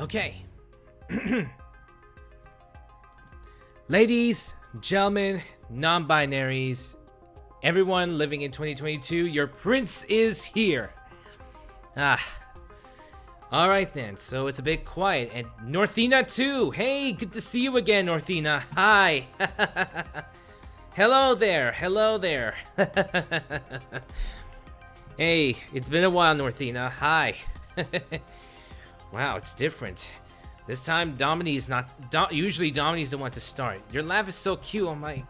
Okay. Ladies, gentlemen, non-binaries, everyone living in 2022, your prince is here. Alright then, so it's a bit quiet. And Northina too! Hey, good to see you again, Northina. Hi! Hello there, hello there. Hey, it's been a while, Northina. Hi. Wow, it's different. This time, Domini's not... usually, Domini's the one to start. Your laugh is so cute, oh my...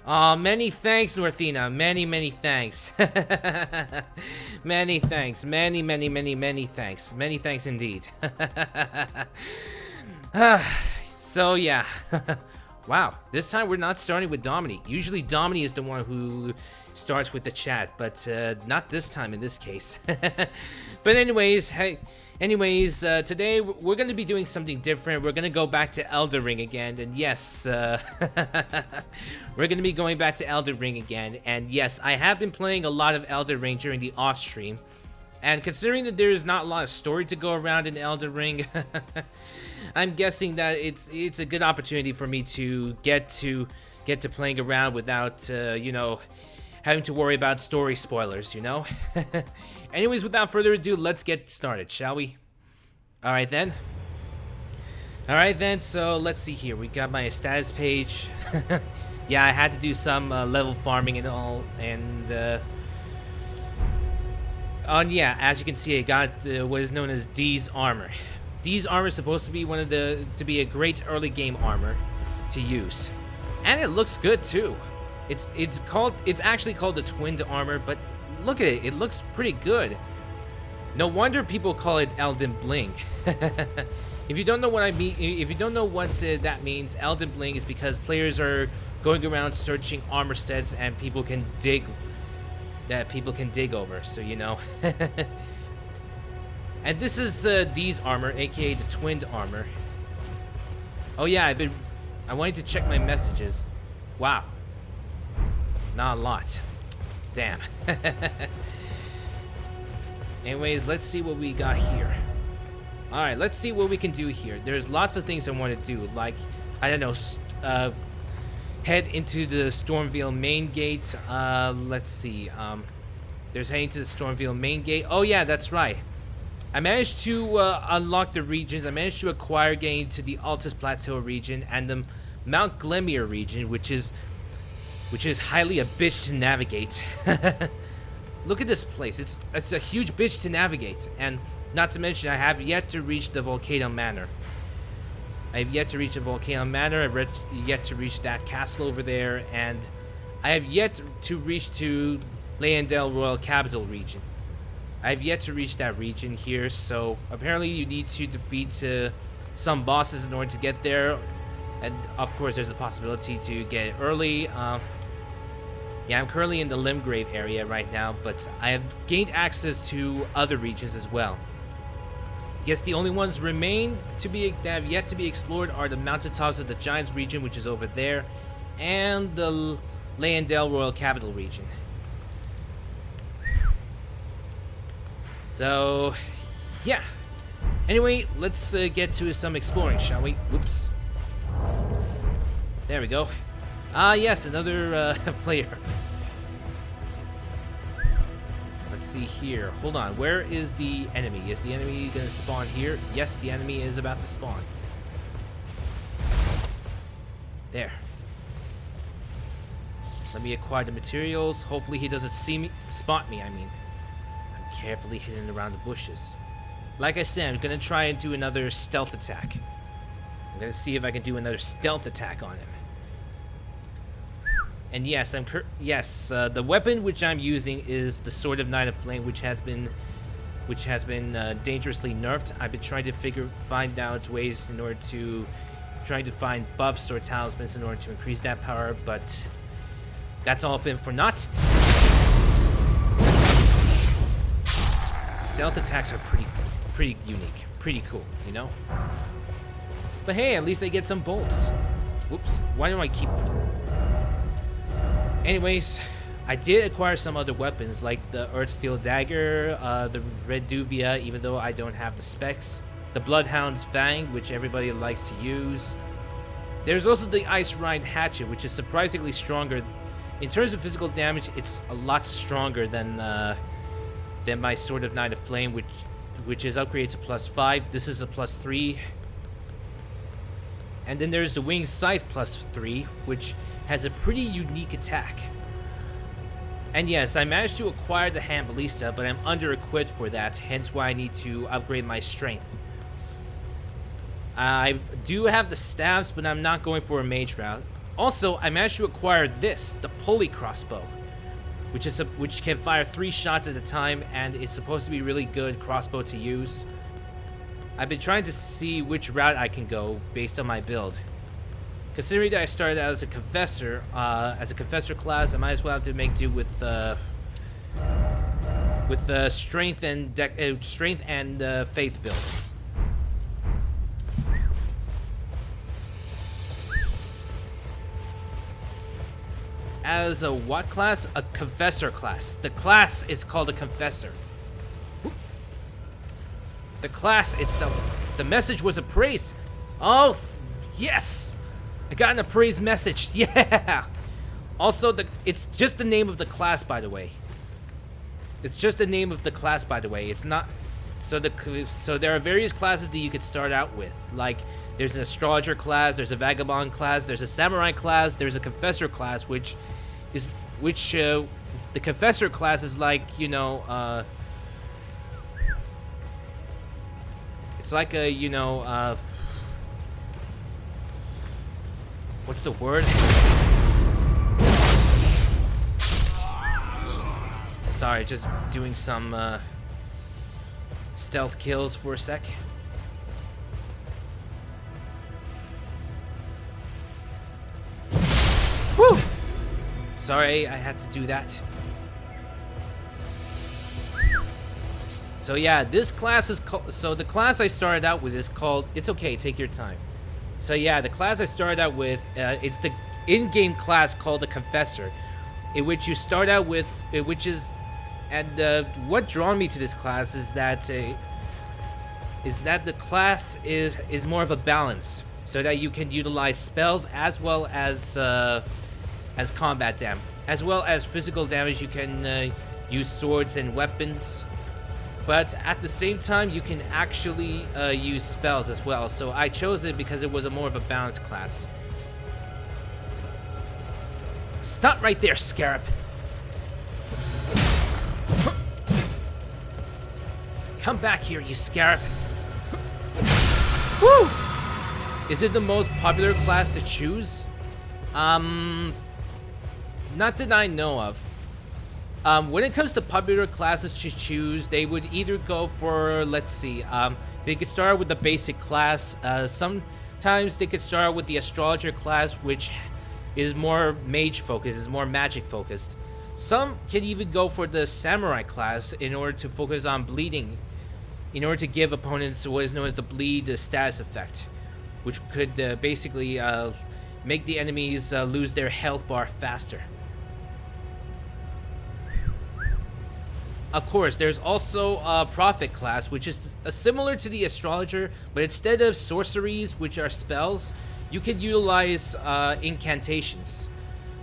Aw, many thanks, Northina. Many thanks. Many thanks. Many thanks. Many thanks indeed. So, yeah. Wow, this time we're not starting with Domini. Usually, Domini is the one who starts with the chat, but not this time in this case. But anyways, hey... today we're going to be doing something different. We're going to go back to Elden Ring again, and yes, we're going to be going back to Elden Ring again, and yes, I have been playing a lot of Elden Ring during the off-stream, and considering that there's not a lot of story to go around in Elden Ring, I'm guessing that it's a good opportunity for me to get to playing around without, you know, having to worry about story spoilers, you know? Anyways, without further ado, let's get started, shall we? Alright then, so let's see here. We got my status page. Yeah, I had to do some level farming and all, and yeah, as you can see, I got what is known as D's armor. D's armor is supposed to be to be a great early game armor to use. And it looks good too. It's actually called the twinned armor, but look at it, it looks pretty good. No wonder people call it Elden Bling. If you don't know what I mean, if you don't know what that means, Elden Bling is because players are going around searching armor sets and people can dig over, so you know. And this is D's armor, aka the twinned armor. Oh yeah, I wanted to check my messages. Wow. Not a lot. Damn. Anyways, let's see what we got here. Alright, let's see what we can do here. There's lots of things I want to do, like, I don't know, head into the Stormveil main gate. Let's see, there's heading to the Stormveil main gate. Oh yeah, that's right. I managed to unlock the regions. I managed to acquire getting to the Altus Plateau region and the Mount Glemir region, which is highly a bitch to navigate. Look at this place. It's a huge bitch to navigate, and not to mention I have yet to reach the Volcano Manor. I've yet to reach the Volcano Manor. I've yet to reach that castle over there, and I have yet to reach to Leyendell Royal Capital region. I've yet to reach that region here, so apparently you need to defeat some bosses in order to get there. And of course there's a possibility to get it early. Yeah, I'm currently in the Limgrave area right now, but I have gained access to other regions as well. I guess the only ones that have yet to be explored are the mountaintops of the Giants region, which is over there, and the Leyendell Royal Capital region. So, yeah. Anyway, let's get to some exploring, shall we? Whoops. There we go. Ah, yes, another player. Let's see here. Hold on. Where is the enemy? Is the enemy going to spawn here? Yes, the enemy is about to spawn. There. Let me acquire the materials. Hopefully he doesn't spot me, I mean. I'm carefully hidden around the bushes. Like I said, I'm going to try and do another stealth attack. I'm going to see if I can do another stealth attack on him. And yes, the weapon which I'm using is the Sword of Knight of Flame, which has been dangerously nerfed. I've been trying to find out ways in order to find buffs or talismans in order to increase that power, but that's all for naught. Stealth attacks are pretty unique, pretty cool, you know. But hey, at least I get some bolts. Whoops! Why do I keep? Anyways, I did acquire some other weapons, like the Earthsteel Dagger, the Red Duvia, even though I don't have the specs. the Bloodhound's Fang, which everybody likes to use. There's also the Ice Rind Hatchet, which is surprisingly stronger. In terms of physical damage, it's a lot stronger than my Sword of Knight of Flame, which is upgraded to +5. This is a +3. And then there's the Winged Scythe +3, which has a pretty unique attack. And yes, I managed to acquire the Hand Ballista, but I'm under-equipped for that, hence why I need to upgrade my strength. I do have the staves, but I'm not going for a mage route. Also, I managed to acquire this, the pulley crossbow, which can fire 3 shots at a time, and it's supposed to be really good crossbow to use. I've been trying to see which route I can go based on my build. Considering that I started out as a confessor class, I might as well have to make do with strength and faith build. As a what class? A confessor class. The class is called a confessor. The class itself. The message was appraised. Oh, yes! I got an appraised message. Yeah! Also, it's just the name of the class, by the way. It's just the name of the class, by the way. It's not... So there are various classes that you could start out with. Like, there's an astrologer class, there's a vagabond class, there's a samurai class, there's a confessor class, the confessor class is like, you know, it's like a, you know, what's the word? Sorry, just doing some, stealth kills for a sec. Whew! Sorry, I had to do that. So yeah, this class is called... So the class I started out with is called... It's okay, take your time. So yeah, the class I started out with, it's the in-game class called the Confessor, in which you start out with... which is... And what drawn me to this class is that the class is more of a balance, so that you can utilize spells as well as combat damage, as well as physical damage. You can use swords and weapons, but at the same time you can actually use spells as well. So I chose it because it was a more of a balanced class. Stop right there, Scarab. Come back here, you Scarab. Woo! Is it the most popular class to choose? Not that I know of. When it comes to popular classes to choose, they would either go for, let's see, they could start with the basic class. Sometimes they could start with the astrologer class, which is more mage focused, is more magic focused. Some can even go for the samurai class in order to focus on bleeding, in order to give opponents what is known as the bleed status effect, which could basically make the enemies lose their health bar faster. Of course, there's also a prophet class, which is similar to the astrologer, but instead of sorceries, which are spells, you can utilize incantations.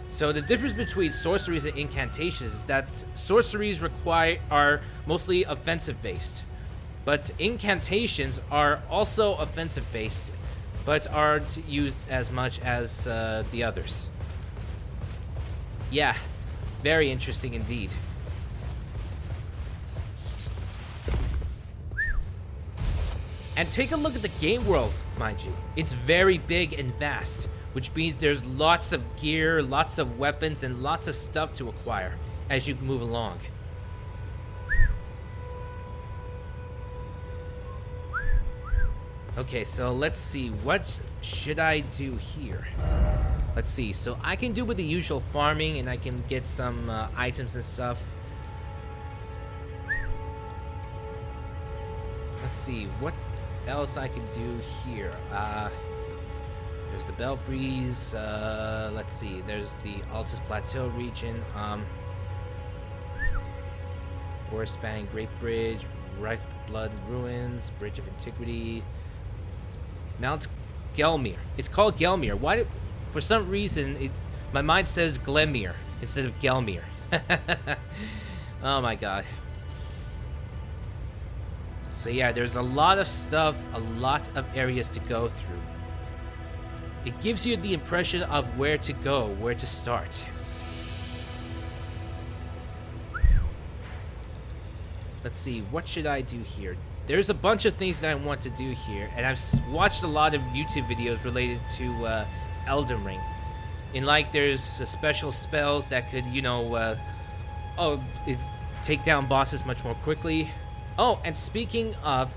So the difference between sorceries and incantations is that sorceries are mostly offensive based, but incantations are also offensive based, but aren't used as much as the others. Yeah, very interesting indeed. And take a look at the game world, mind you. It's very big and vast, which means there's lots of gear, lots of weapons, and lots of stuff to acquire as you move along. Okay, so let's see, what should I do here? Let's see, so I can do with the usual farming, and I can get some items and stuff. Let's see, what else I can do here? There's the Belfries, let's see, there's the Altus Plateau region, Forest Spanning Great Bridge, Right Blood Ruins, Bridge of Antiquity, Mount Gelmir. It's called Gelmir. Why did, for some reason, my mind says Glemir instead of Gelmir. Oh my god. So yeah, there's a lot of stuff, a lot of areas to go through. It gives you the impression of where to go, where to start. Let's see, what should I do here? There's a bunch of things that I want to do here, and I've watched a lot of YouTube videos related to Elden Ring. And like, there's special spells that could, you know, take down bosses much more quickly. Oh, and speaking of,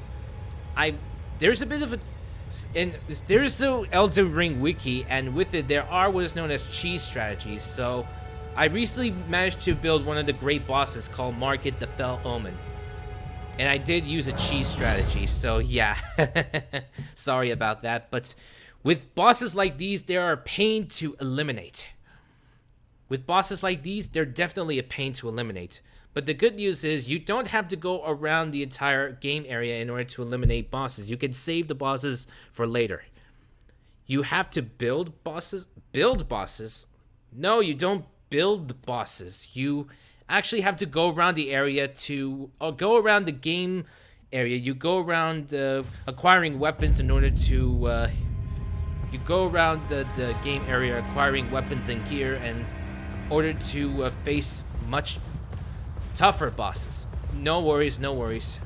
there's a bit of a, and there's the Elden Ring wiki, and with it there are what is known as cheese strategies. So I recently managed to build one of the great bosses called Market the Fell Omen. And I did use a cheese strategy, so yeah. Sorry about that, but with bosses like these, they are a pain to eliminate. With bosses like these, they're definitely a pain to eliminate. But the good news is you don't have to go around the entire game area in order to eliminate bosses. You can save the bosses for later. You have to build bosses? Build bosses? No, you don't build the bosses. You actually have to go around the area or go around the game area. You go around acquiring weapons in order to... you go around the game area acquiring weapons and gear in order to face much tougher bosses. No worries, no worries.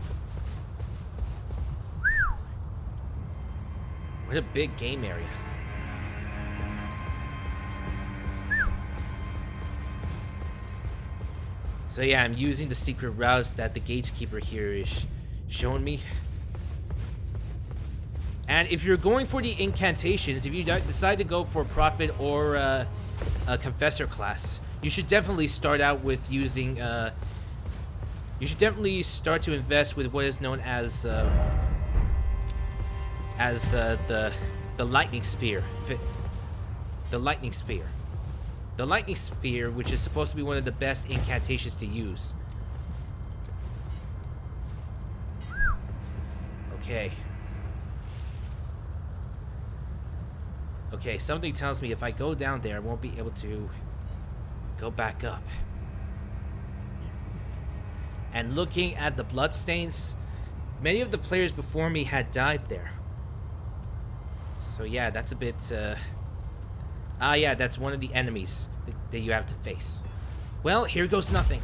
What a big game area. So yeah, I'm using the secret routes that the gatekeeper here is showing me. And if you're going for the incantations, if you decide to go for Prophet or a Confessor class, you should definitely start out with using, you should definitely start to invest with what is known as the Lightning Spear. The Lightning Spear. The Lightning Sphere, which is supposed to be one of the best incantations to use. Okay. Okay, something tells me if I go down there, I won't be able to go back up. And looking at the bloodstains, many of the players before me had died there. So yeah, that's a bit, yeah, that's one of the enemies that you have to face. Well, here goes nothing.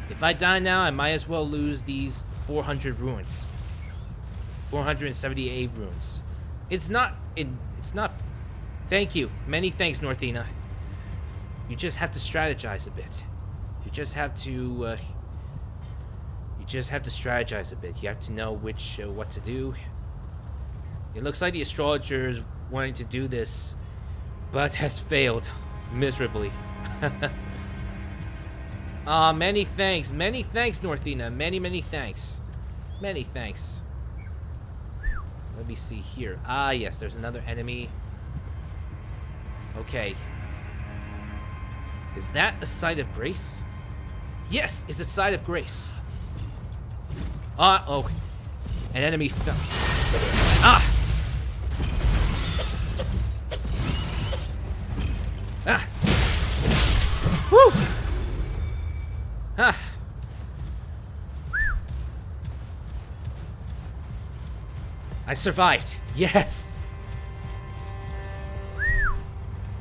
If I die now, I might as well lose these 400 runes. 478 runes. It's not... Thank you. Many thanks, Northina. You just have to strategize a bit. You just have to strategize a bit. You have to know what to do. It looks like the astrologer is wanting to do this, but has failed miserably. Many thanks. Many thanks, Northina. Many thanks. Many thanks. Let me see here. Ah, yes, there's another enemy. Okay. Is that a site of grace? Yes, it's a site of grace. Oh. An enemy fell. Ah! Ah! Woo! Ah! I survived. Yes!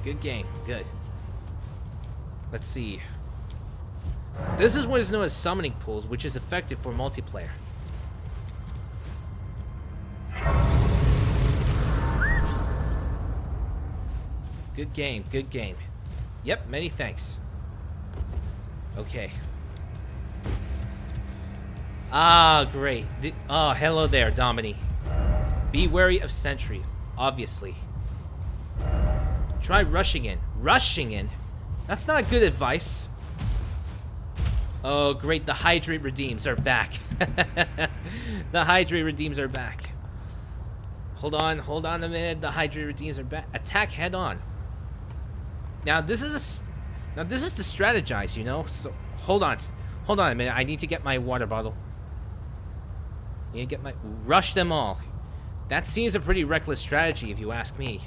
Good game. Good. Let's see. This is what is known as summoning pools, which is effective for multiplayer. Good game. Good game. Yep, many thanks. Okay. Ah, great. Oh, hello there, Domini. Be wary of Sentry, obviously. Try rushing in. Rushing in? That's not good advice. Oh, great. The Hydrate Redeems are back. The Hydrate Redeems are back. Hold on a minute. The Hydrate Redeems are back. Attack head on. Now, this is to strategize, you know? So, hold on a minute. I need to get my water bottle. You get my rush them all. That seems a pretty reckless strategy, if you ask me.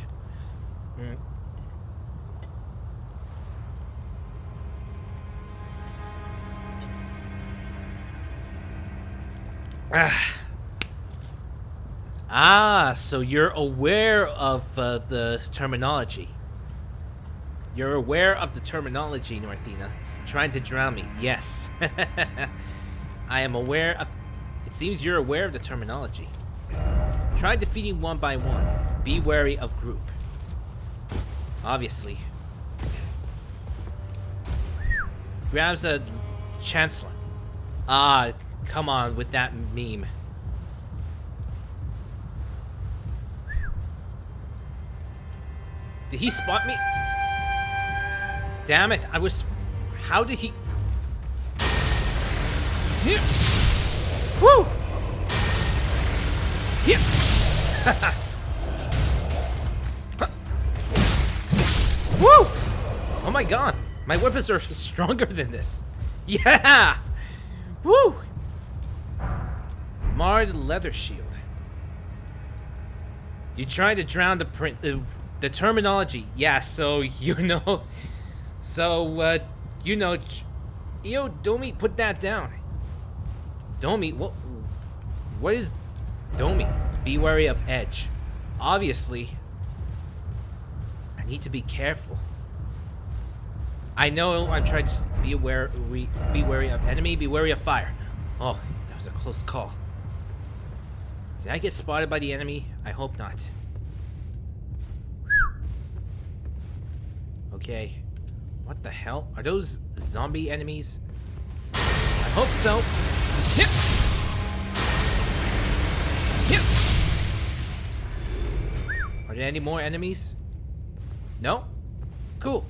So you're aware of the terminology. You're aware of the terminology, Northina. Trying to drown me. Yes. I am aware of... It seems you're aware of the terminology. Try defeating one by one. Be wary of group. Obviously. Grabs a Chancellor. Come on with that meme. Did he spot me? Damn it, I was... How did he... Here! Woo! Here! Woo! Oh my god, my weapons are stronger than this. Yeah! Woo! Marred leather shield. You trying to drown the terminology. Yeah, so you know. So you know. Yo, Domi, put that down. Domi, what is Domi? Be wary of edge. Obviously, I need to be careful. I know I'm trying to be wary of enemy, be wary of fire. Oh, that was a close call. Did I get spotted by the enemy? I hope not. Okay. What the hell? Are those zombie enemies? I hope so. Hip! Hip! Are there any more enemies? No? Cool.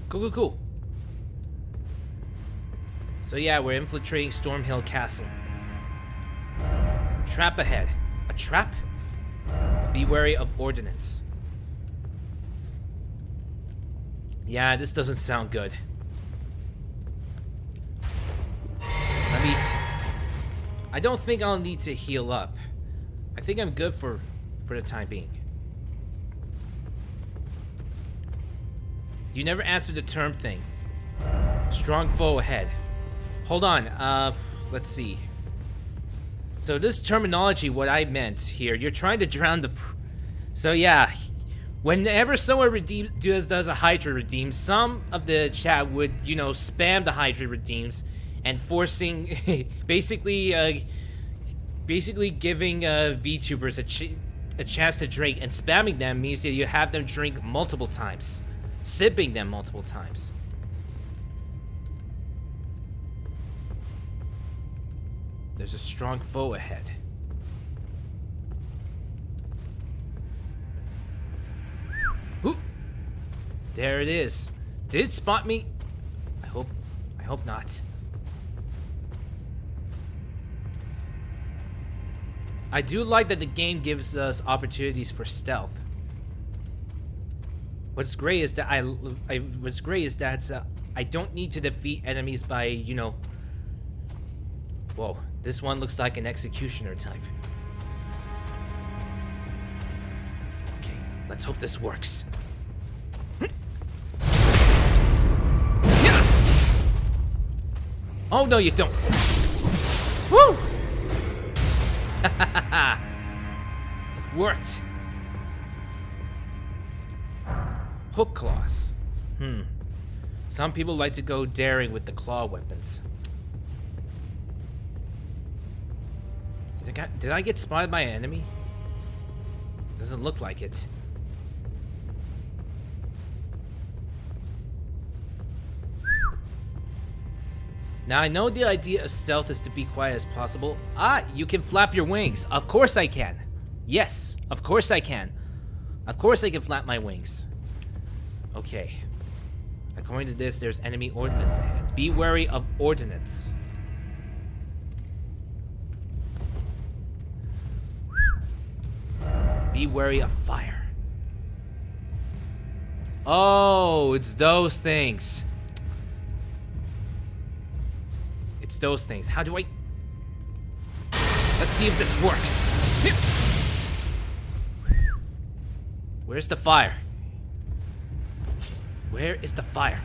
Cool. So yeah, we're infiltrating Stormhill Castle. Trap ahead. A trap? Be wary of ordnance. Yeah, this doesn't sound good. I don't think I'll need to heal up. I think I'm good for the time being. You never answered the term thing. Strong foe ahead. Hold on, let's see. So this terminology, what I meant here, you're trying to drown the... So yeah, whenever someone does a Hydra redeem, some of the chat would, you know, spam the Hydra redeems and forcing, basically giving VTubers a chance to drink, and spamming them means that you have them drink multiple times, sipping them multiple times. There's a strong foe ahead. Ooh. There it is. Did it spot me? I hope not. I do like that the game gives us opportunities for stealth. What's great is that I don't need to defeat enemies by, you know. Whoa, this one looks like an executioner type. Okay, let's hope this works. Oh no, you don't. Woo! It worked. Hook claws. Some people like to go daring with the claw weapons. Did I get spotted by an enemy? Doesn't look like it. Now I know the idea of stealth is to be quiet as possible. You can flap your wings. Of course I can. Yes, of course I can. Of course I can flap my wings. Okay. According to this, there's enemy ordnance ahead. Be wary of ordnance. Be wary of fire. Oh, it's those things. It's those things. How do I... Let's see if this works. Where's the fire? Where is the fire?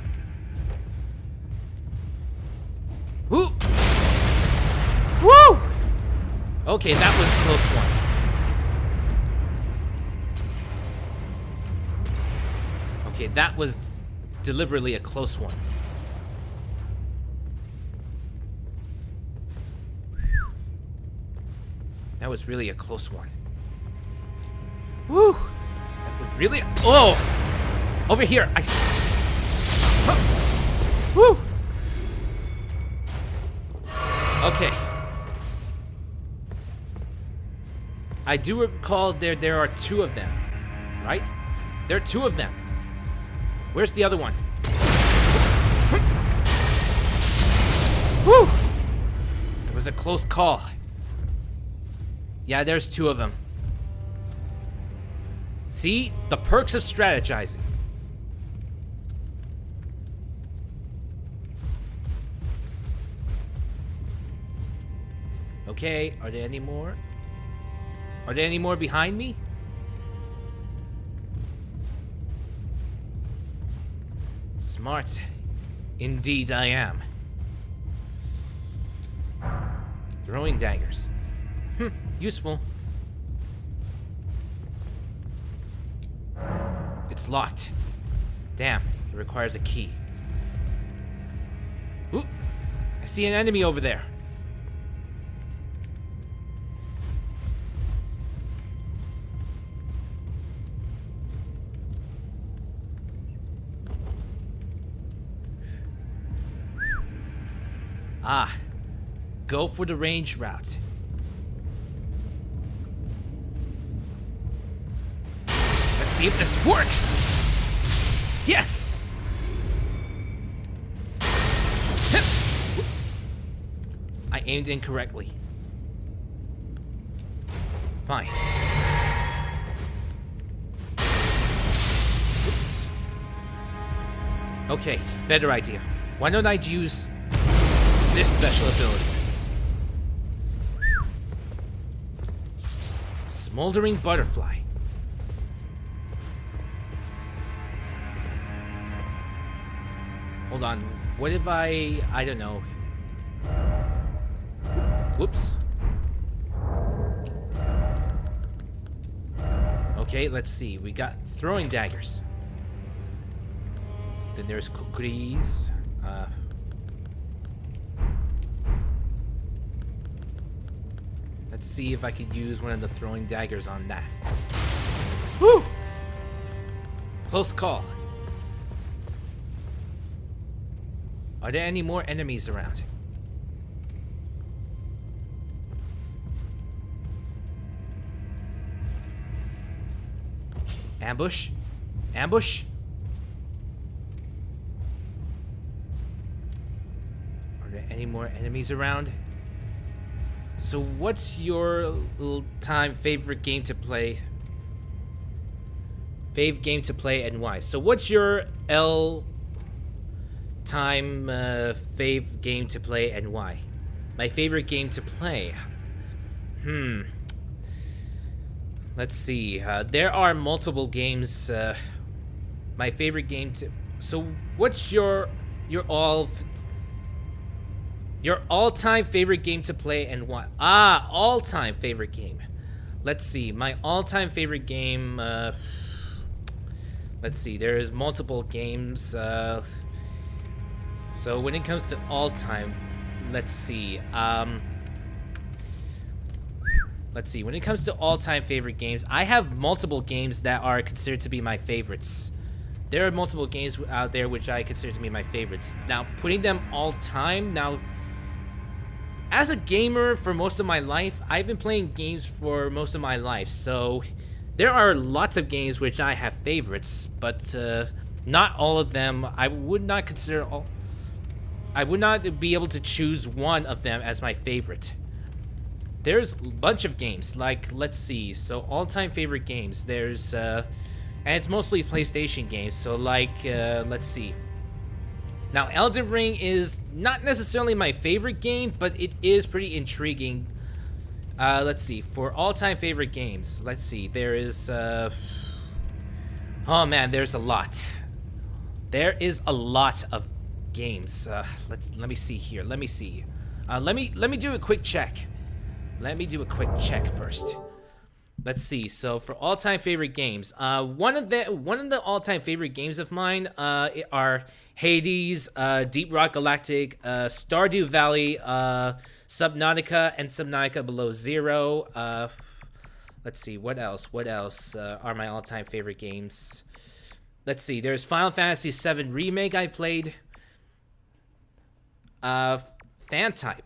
Woo! Woo! Okay, that was a close one. Okay, that was deliberately a close one. That was really a close one. Woo! That was really. Oh! Over here! Woo! Okay. I do recall there are two of them, right? There are two of them. Where's the other one? Woo! It was a close call. Yeah, there's two of them. See? The perks of strategizing. Okay, are there any more? Are there any more behind me? Smart. Indeed I am. Throwing daggers. Useful. It's locked. Damn, it requires a key. Ooh, I see an enemy over there. Ah, go for the range route. Let's see if this works. Yes. Whoops. I aimed incorrectly. Fine. Oops. Okay, better idea. Why don't I use this special ability? Smoldering Butterfly. Hold on. What if I don't know. Whoops. Okay, let's see. We got throwing daggers. Then there's cookies. Let's see if I could use one of the throwing daggers on that. Woo! Close call. Are there any more enemies around? Ambush? Ambush? Are there any more enemies around? So what's your time favorite game to play? Fave game to play and why? So what's your time fave game to play and why? My favorite game to play. Let's see. There are multiple games. My favorite game to. So what's your all-time favorite game to play and why? Ah, all-time favorite game. Let's see. My all-time favorite game. Let's see. There's multiple games. So when it comes to all-time, let's see. Let's see. When it comes to all-time favorite games, I have multiple games that are considered to be my favorites. There are multiple games out there which I consider to be my favorites. Now, putting them all-time, now, as a gamer for most of my life, I've been playing games for most of my life, so there are lots of games which I have favorites, but not all of them. I would not consider all. I would not be able to choose one of them as my favorite. There's a bunch of games, like, let's see, so all-time favorite games, there's, and it's mostly PlayStation games, so like, let's see. Now, Elden Ring is not necessarily my favorite game, but it is pretty intriguing. Let's see. For all-time favorite games, let's see. There is, oh man, there's a lot. There is a lot of games. Let me see here. Let me see. Let me do a quick check. Let me do a quick check first. Let's see. So for all-time favorite games, one of the all-time favorite games of mine are Hades, Deep Rock Galactic, Stardew Valley, Subnautica, and Subnautica Below Zero. Let's see. What else? What else are my all-time favorite games? Let's see. There's Final Fantasy VII Remake I played. Fan Type.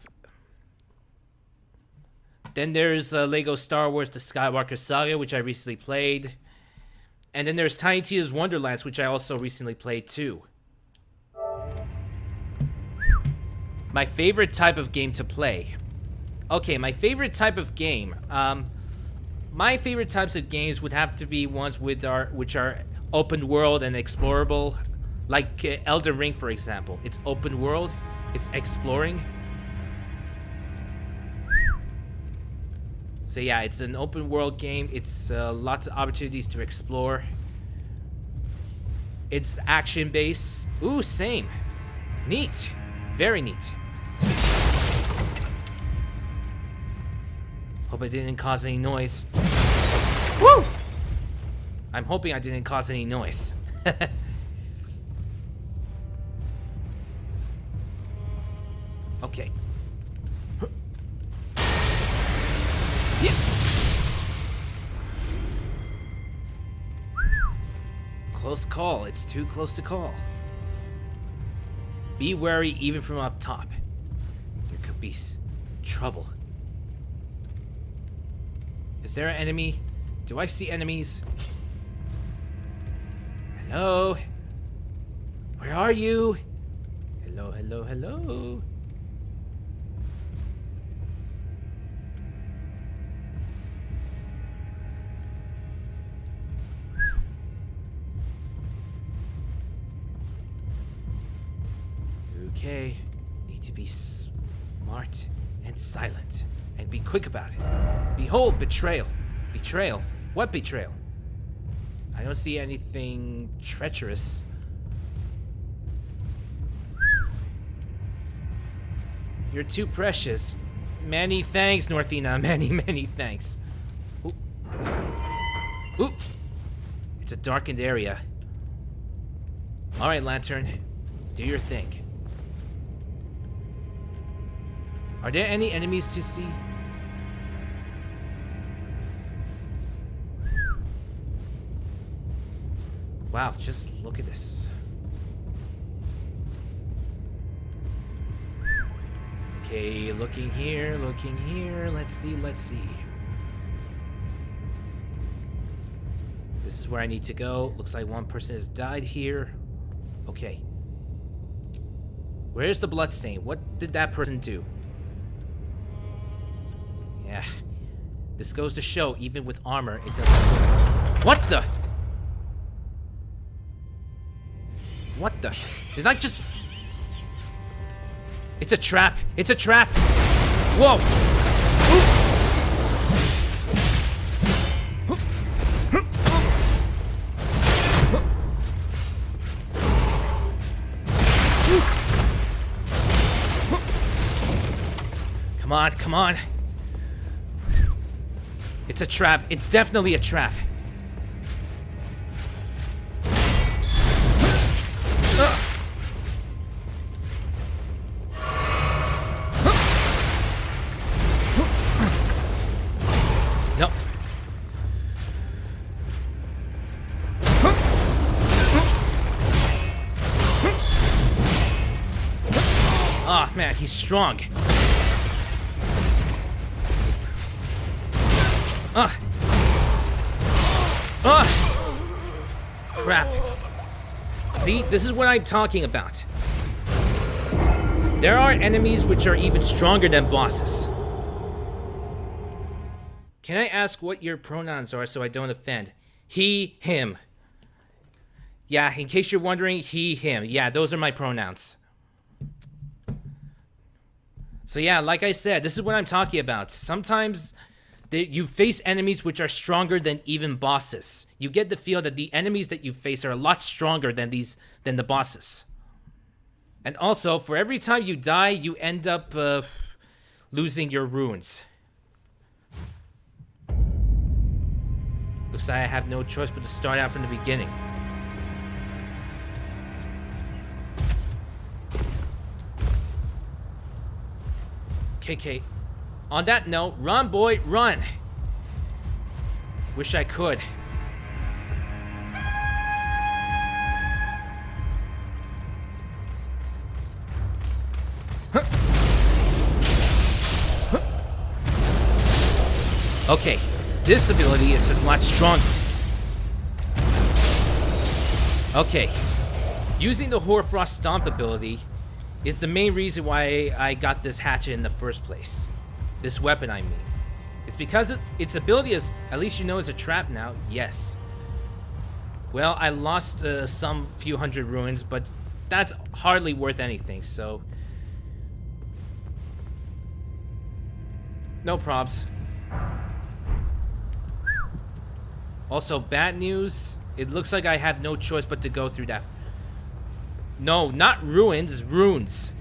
Then there's Lego Star Wars The Skywalker Saga, which I recently played. And then there's Tiny Tina's Wonderlands, which I also recently played too. My favorite type of game to play. Okay, my favorite type of game. My favorite types of games would have to be ones which are open world and explorable. Like Elden Ring, for example. It's open world. It's exploring. So yeah, it's an open world game. It's lots of opportunities to explore. It's action based. Ooh, same. Neat. Very neat. Hope I didn't cause any noise. Woo! I'm hoping I didn't cause any noise. Okay. Yeah. Close call. It's too close to call. Be wary even from up top. There could be trouble. Is there an enemy? Do I see enemies? Hello? Where are you? Hello, hello, hello? Okay, need to be smart and silent, and be quick about it. Behold, betrayal. Betrayal? What betrayal? I don't see anything treacherous. You're too precious. Many thanks, Northina. Many, many thanks. Ooh. Ooh. It's a darkened area. Alright, Lantern. Do your thing. Are there any enemies to see? Wow, just look at this. Okay, looking here, looking here. Let's see, let's see. This is where I need to go. Looks like one person has died here. Okay. Where's the bloodstain? What did that person do? Yeah. This goes to show, even with armor, it doesn't... What the? What the? Did I just... It's a trap. It's a trap. Whoa. Come on, come on. It's a trap. It's definitely a trap. No. Ah, man, he's strong. Crap. See, this is what I'm talking about. There are enemies which are even stronger than bosses. Can I ask what your pronouns are so I don't offend? He, him. Yeah, in case you're wondering, he, him. Yeah, those are my pronouns. So yeah, like I said, this is what I'm talking about. Sometimes you face enemies which are stronger than even bosses. You get the feel that the enemies that you face are a lot stronger than the bosses. And also, for every time you die, you end up losing your runes. Looks like I have no choice but to start out from the beginning. KK. On that note, run, boy, run. Wish I could. Okay, this ability is just a lot stronger. Okay, using the Hoarfrost Stomp ability is the main reason why I got this hatchet in the first place. This weapon, I mean. It's because its ability is, at least you know, is a trap now. Yes. Well, I lost some few hundred ruins, but that's hardly worth anything, so... no probs. Also, bad news. It looks like I have no choice but to go through that. No, not ruins, runes.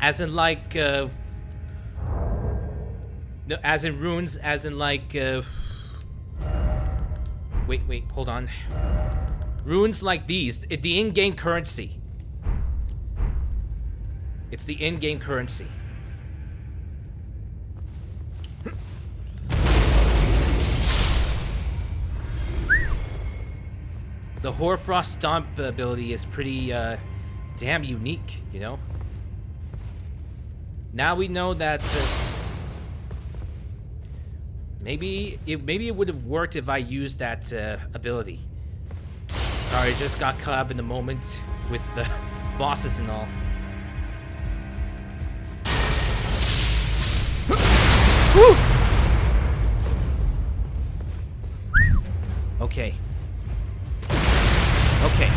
As in like, no, as in runes, as in like, wait, hold on. Runes like these, the in-game currency. It's the in-game currency. The Hoarfrost Stomp ability is pretty, damn unique, you know? Now we know that maybe it would have worked if I used that ability. Sorry, I just got caught up in the moment with the bosses and all. Woo! Okay. Okay.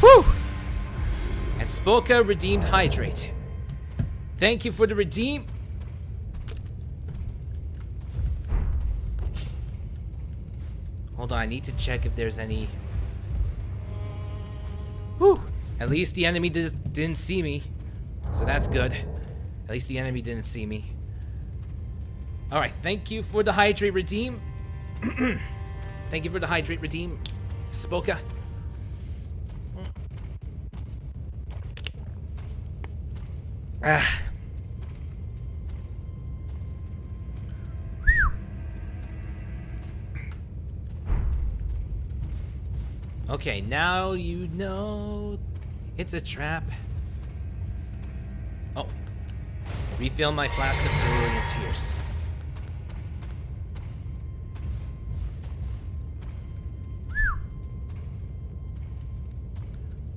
Whew! And Spolka redeemed Hydrate. Thank you for the redeem. Hold on, I need to check if there's any... Whew! At least the enemy didn't see me. So that's good. At least the enemy didn't see me. Alright, thank you for the Hydrate redeem. Thank you for the Hydrate redeem, Spolka. Ah. Okay, now you know it's a trap. Oh. Refill my flask of cerulean tears.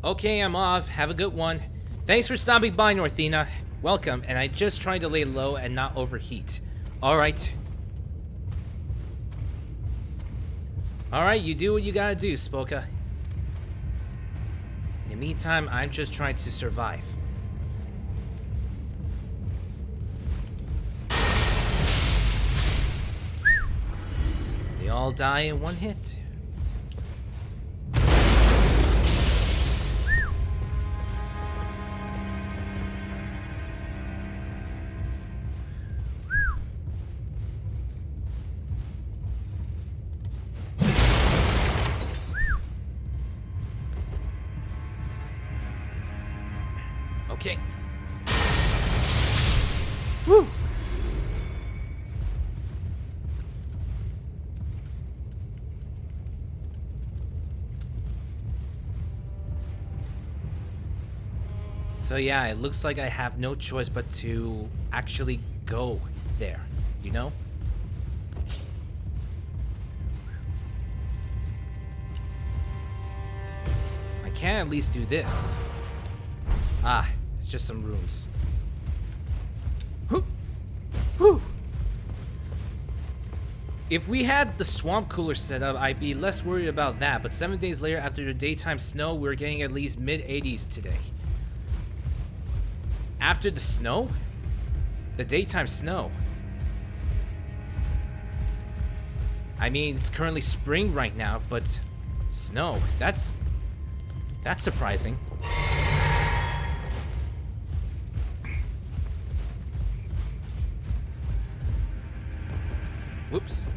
Okay, I'm off. Have a good one. Thanks for stopping by, Northina. Welcome, and I just tried to lay low and not overheat. Alright. Alright, you do what you gotta do, Spolka. In the meantime, I'm just trying to survive. They all die in one hit. Okay. Woo! So yeah, it looks like I have no choice but to actually go there, you know? I can at least do this. Ah, it's just some runes. Whoo! Whoo! If we had the swamp cooler set up, I'd be less worried about that, but 7 days later after the daytime snow, we're getting at least mid-80s today. after the snow? The daytime snow. I mean, it's currently spring right now, but snow, that's surprising. Whoops.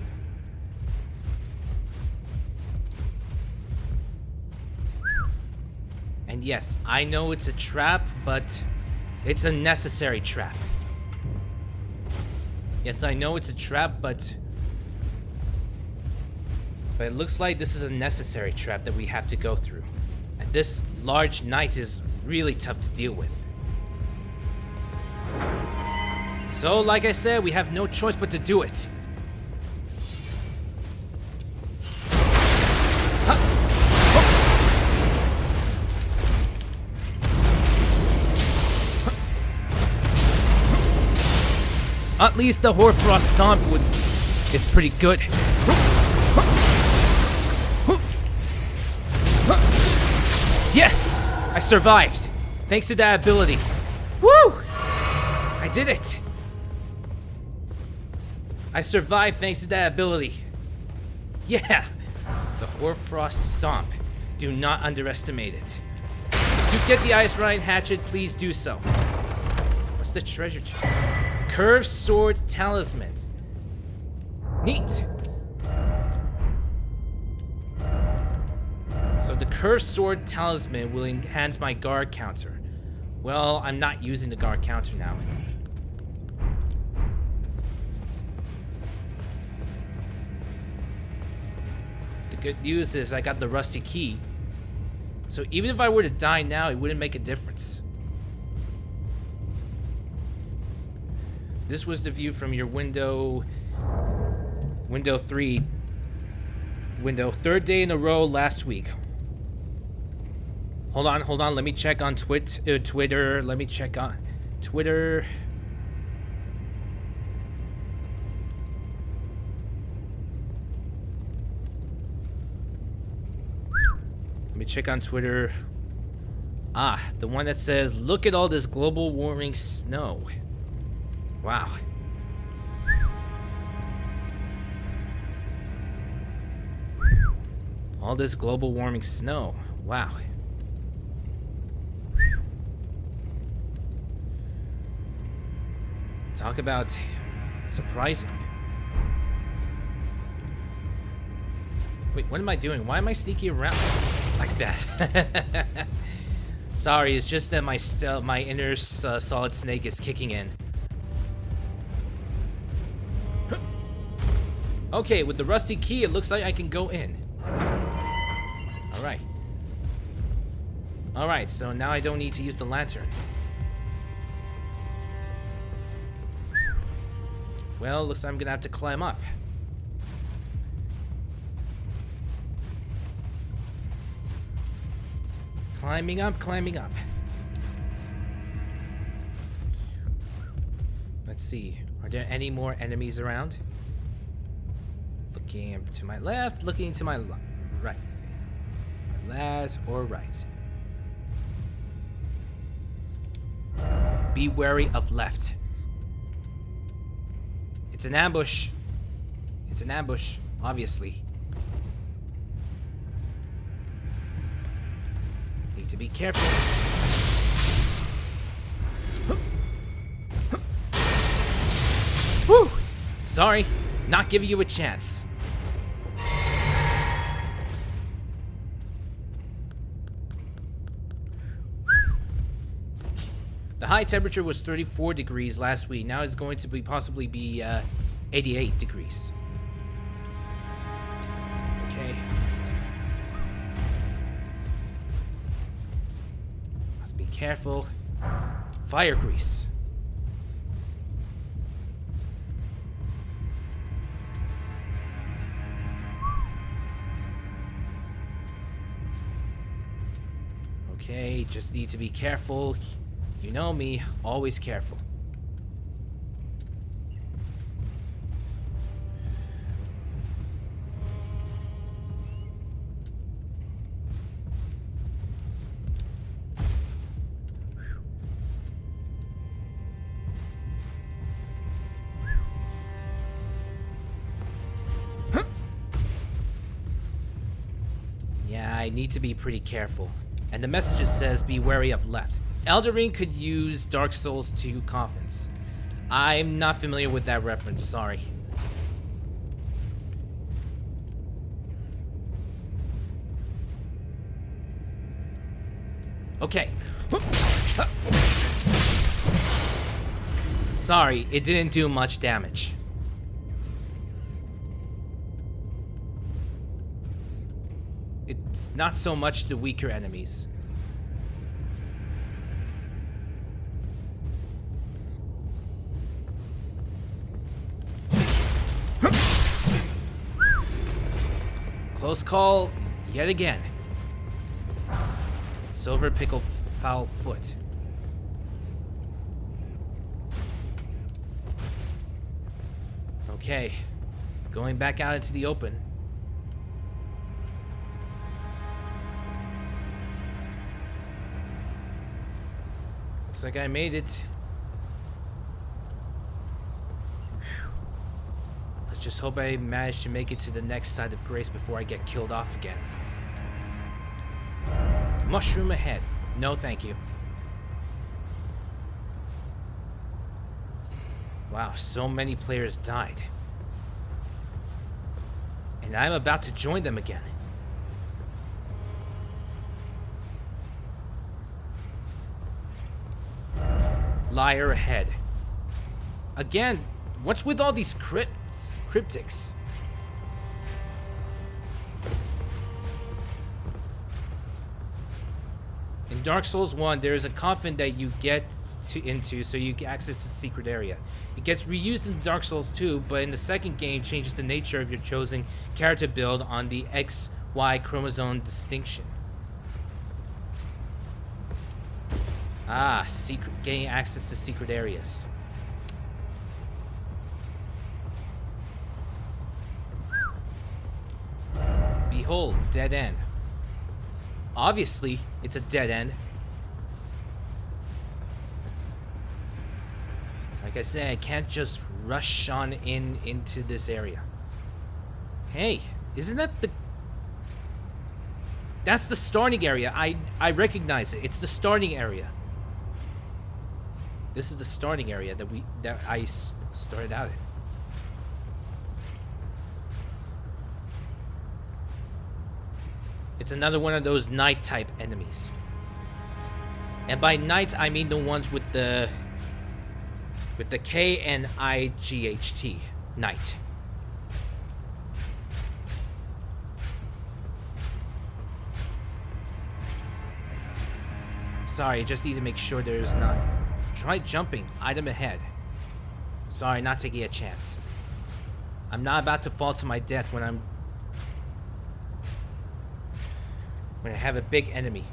And yes, I know it's a trap, but it's a necessary trap. Yes, I know it's a trap, but it looks like this is a necessary trap that we have to go through. And this large knight is really tough to deal with. So, like I said, we have no choice but to do it. At least the Hoarfrost Stomp is pretty good. Yes! I survived. Thanks to that ability. Woo! I did it. I survived thanks to that ability. Yeah! The Hoarfrost Stomp. Do not underestimate it. If you get the Ice Ryan Hatchet, please do so. What's the treasure chest? Curved Sword Talisman. Neat. So the Curved Sword Talisman will enhance my guard counter. Well, I'm not using the guard counter now. The good news is I got the rusty key. So even if I were to die now, it wouldn't make a difference. This was the view from your window 3. Window. Third day in a row last week. Hold on. Let me check on Twitter. Let me check on Twitter. Let me check on Twitter. Ah, the one that says, "Look at all this global warming snow." Wow. All this global warming snow. Wow. Talk about surprising. Wait, what am I doing? Why am I sneaking around like that? Sorry, it's just that my inner Solid Snake is kicking in. Okay, with the rusty key, it looks like I can go in. Alright. Alright, so now I don't need to use the lantern. Well, looks like I'm gonna have to climb up. Climbing up. Let's see. Are there any more enemies around? Looking to my left, looking to my right. My left or right. Be wary of left. It's an ambush. It's an ambush, obviously. Need to be careful. Whew! Sorry, not giving you a chance. The high temperature was 34 degrees last week. Now it's going to possibly be 88 degrees. Okay. Let's be careful. Fire grease. Okay, just need to be careful. You know me, always careful. I need to be pretty careful. And the message says, be wary of left. Elden Ring could use Dark Souls 2 coffins. I'm not familiar with that reference, sorry. Okay. Sorry, it didn't do much damage. It's not so much the weaker enemies. Close call yet again. Silver pickled foul foot. Okay, going back out into the open. Looks like I made it. Whew. Let's just hope I manage to make it to the next side of grace before I get killed off again. Mushroom ahead. No, thank you. Wow, so many players died. And I'm about to join them again. Liar ahead. Again, what's with all these cryptics? In Dark Souls 1, there is a coffin that you get into so you can access the secret area. It gets reused in Dark Souls 2, but in the second game changes the nature of your chosen character build on the XY chromosome distinction. Ah, gaining access to secret areas. Behold, dead end. Obviously, it's a dead end. Like I said, I can't just rush on into this area. Hey, isn't that the... That's the starting area. I recognize it. It's the starting area. This is the starting area that I started out in. It's another one of those knight type enemies. And by knight I mean the ones with the K-N-I-G-H-T. Knight. Sorry, just need to make sure there's not. Try jumping. Item ahead. Sorry, not taking a chance. I'm not about to fall to my death when I have a big enemy.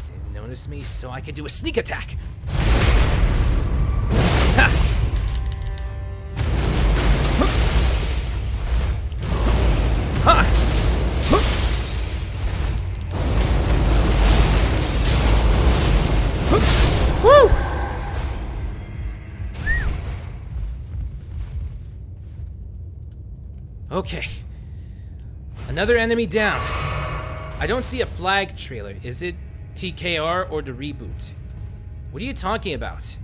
Didn't notice me, so I can do a sneak attack. Ha! Woo! Okay. Another enemy down. I don't see a flag trailer. Is it TKR or the reboot? What are you talking about?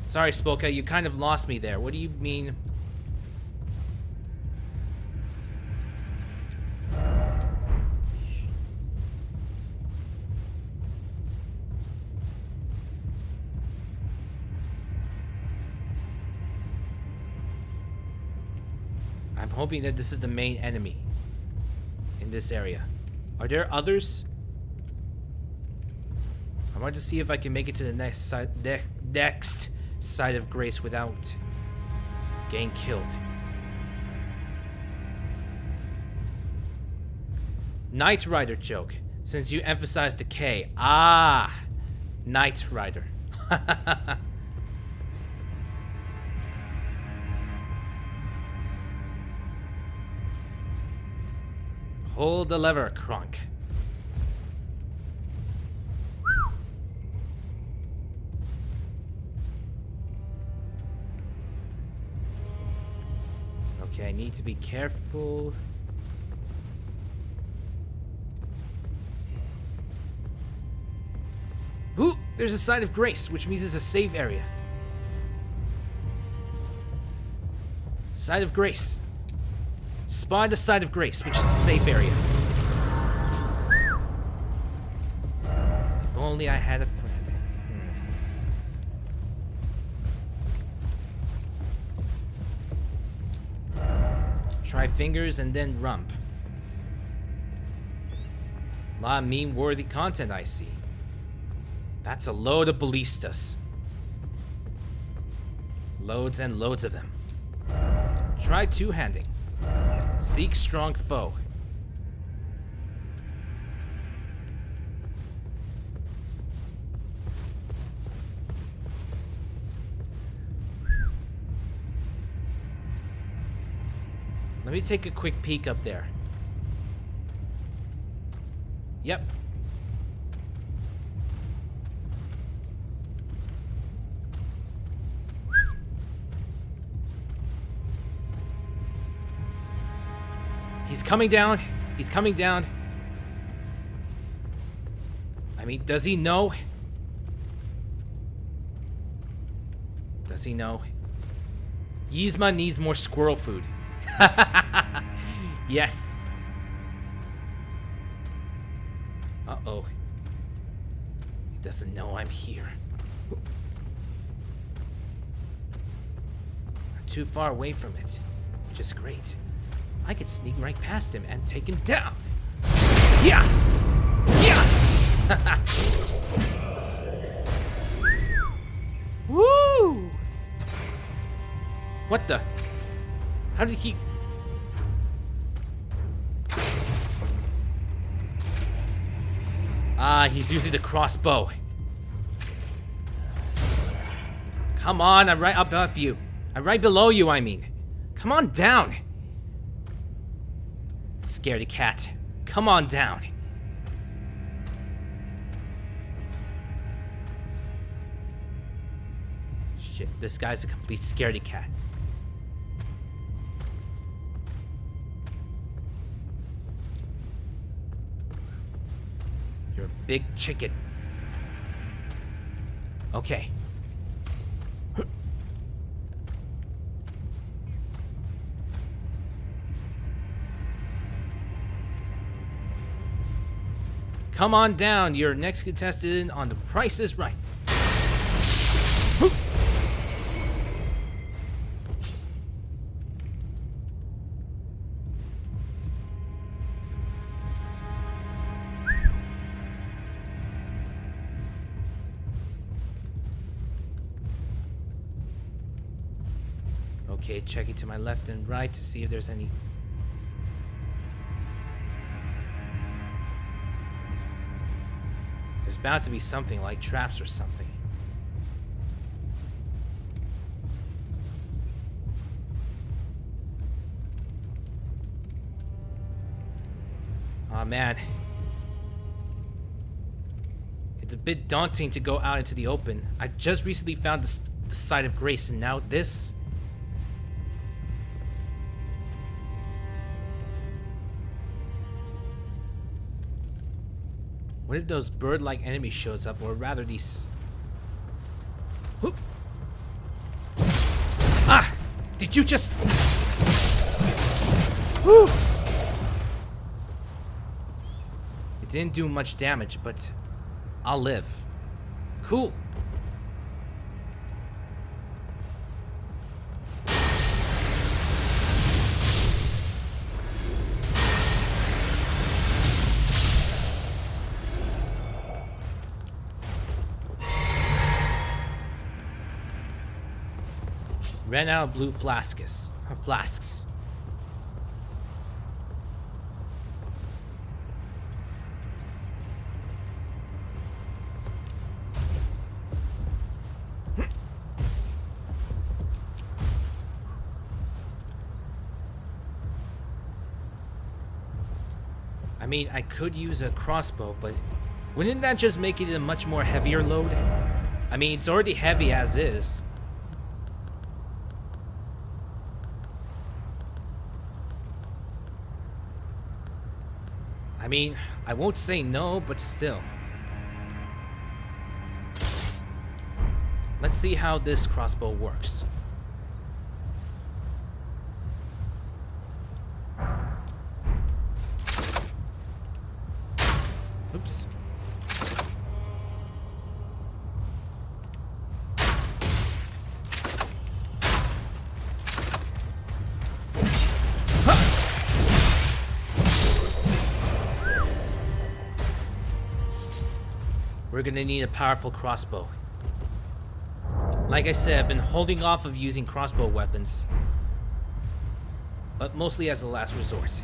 Sorry, Spolka, you kind of lost me there. What do you mean? I'm hoping that this is the main enemy in this area. Are there others? I want to see if I can make it to the next side of grace without getting killed. Knight Rider joke. Since you emphasized the K. Ah! Knight Rider. Hold the lever, Kronk. Okay, I need to be careful. Ooh, there's a site of grace, which means it's a safe area. Site of grace. Spot a site of grace, which is a safe area. If only I had a friend. Try fingers and then rump. A lot of meme-worthy content I see. That's a load of ballistas. Loads and loads of them. Try two-handing. Seek strong foe. Let me take a quick peek up there. Yep. He's coming down. He's coming down. I mean, does he know? Does he know? Yzma needs more squirrel food. Yes. Uh-oh. He doesn't know I'm here. I'm too far away from it, which is great. I could sneak right past him and take him down. Yeah! Yeah! Woo! What the? How did he... Ah, he's using the crossbow. Come on, I'm right above you. I'm right below you, I mean. Come on down. Scaredy cat. Come on down. Shit, this guy's a complete scaredy cat. You're a big chicken. Okay. Come on down. Your next contestant on The Price is Right. Okay, checking to my left and right to see if there's any... There's bound to be something like traps or something. Aw, man. It's a bit daunting to go out into the open. I just recently found the site of grace, and now this... What if those bird-like enemies shows up, or rather these... Whoop. Ah! Did you just... Woo! It didn't do much damage, but I'll live. Cool. Ran out of blue flasks. I mean, I could use a crossbow, but wouldn't that just make it a much more heavier load? I mean, it's already heavy as is. I mean, I won't say no, but still. Let's see how this crossbow works. Oops. We're gonna need a powerful crossbow. Like I said, I've been holding off of using crossbow weapons, but mostly as a last resort.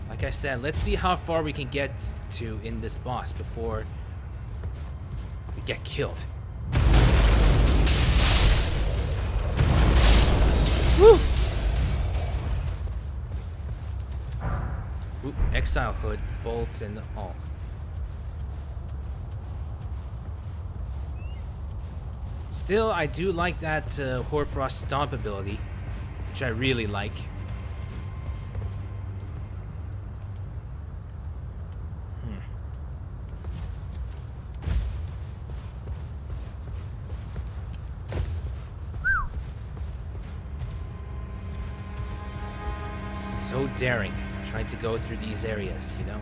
Like I said, let's see how far we can get to in this boss before we get killed. Woo! Ooh, exile hood, bolts, and all. Still, I do like that Hoarfrost Stomp ability, which I really like. So daring, trying to go through these areas, you know?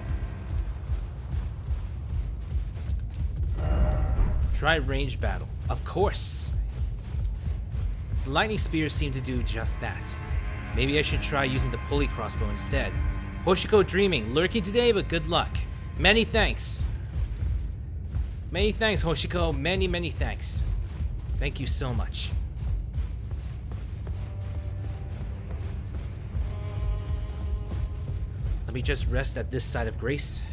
Try range battle. Of course! The lightning spears seem to do just that. Maybe I should try using the pulley crossbow instead. Hoshiko dreaming, lurking today, but good luck. Many thanks. Many thanks, Hoshiko. Many, many thanks. Thank you so much. Let me just rest at this side of grace.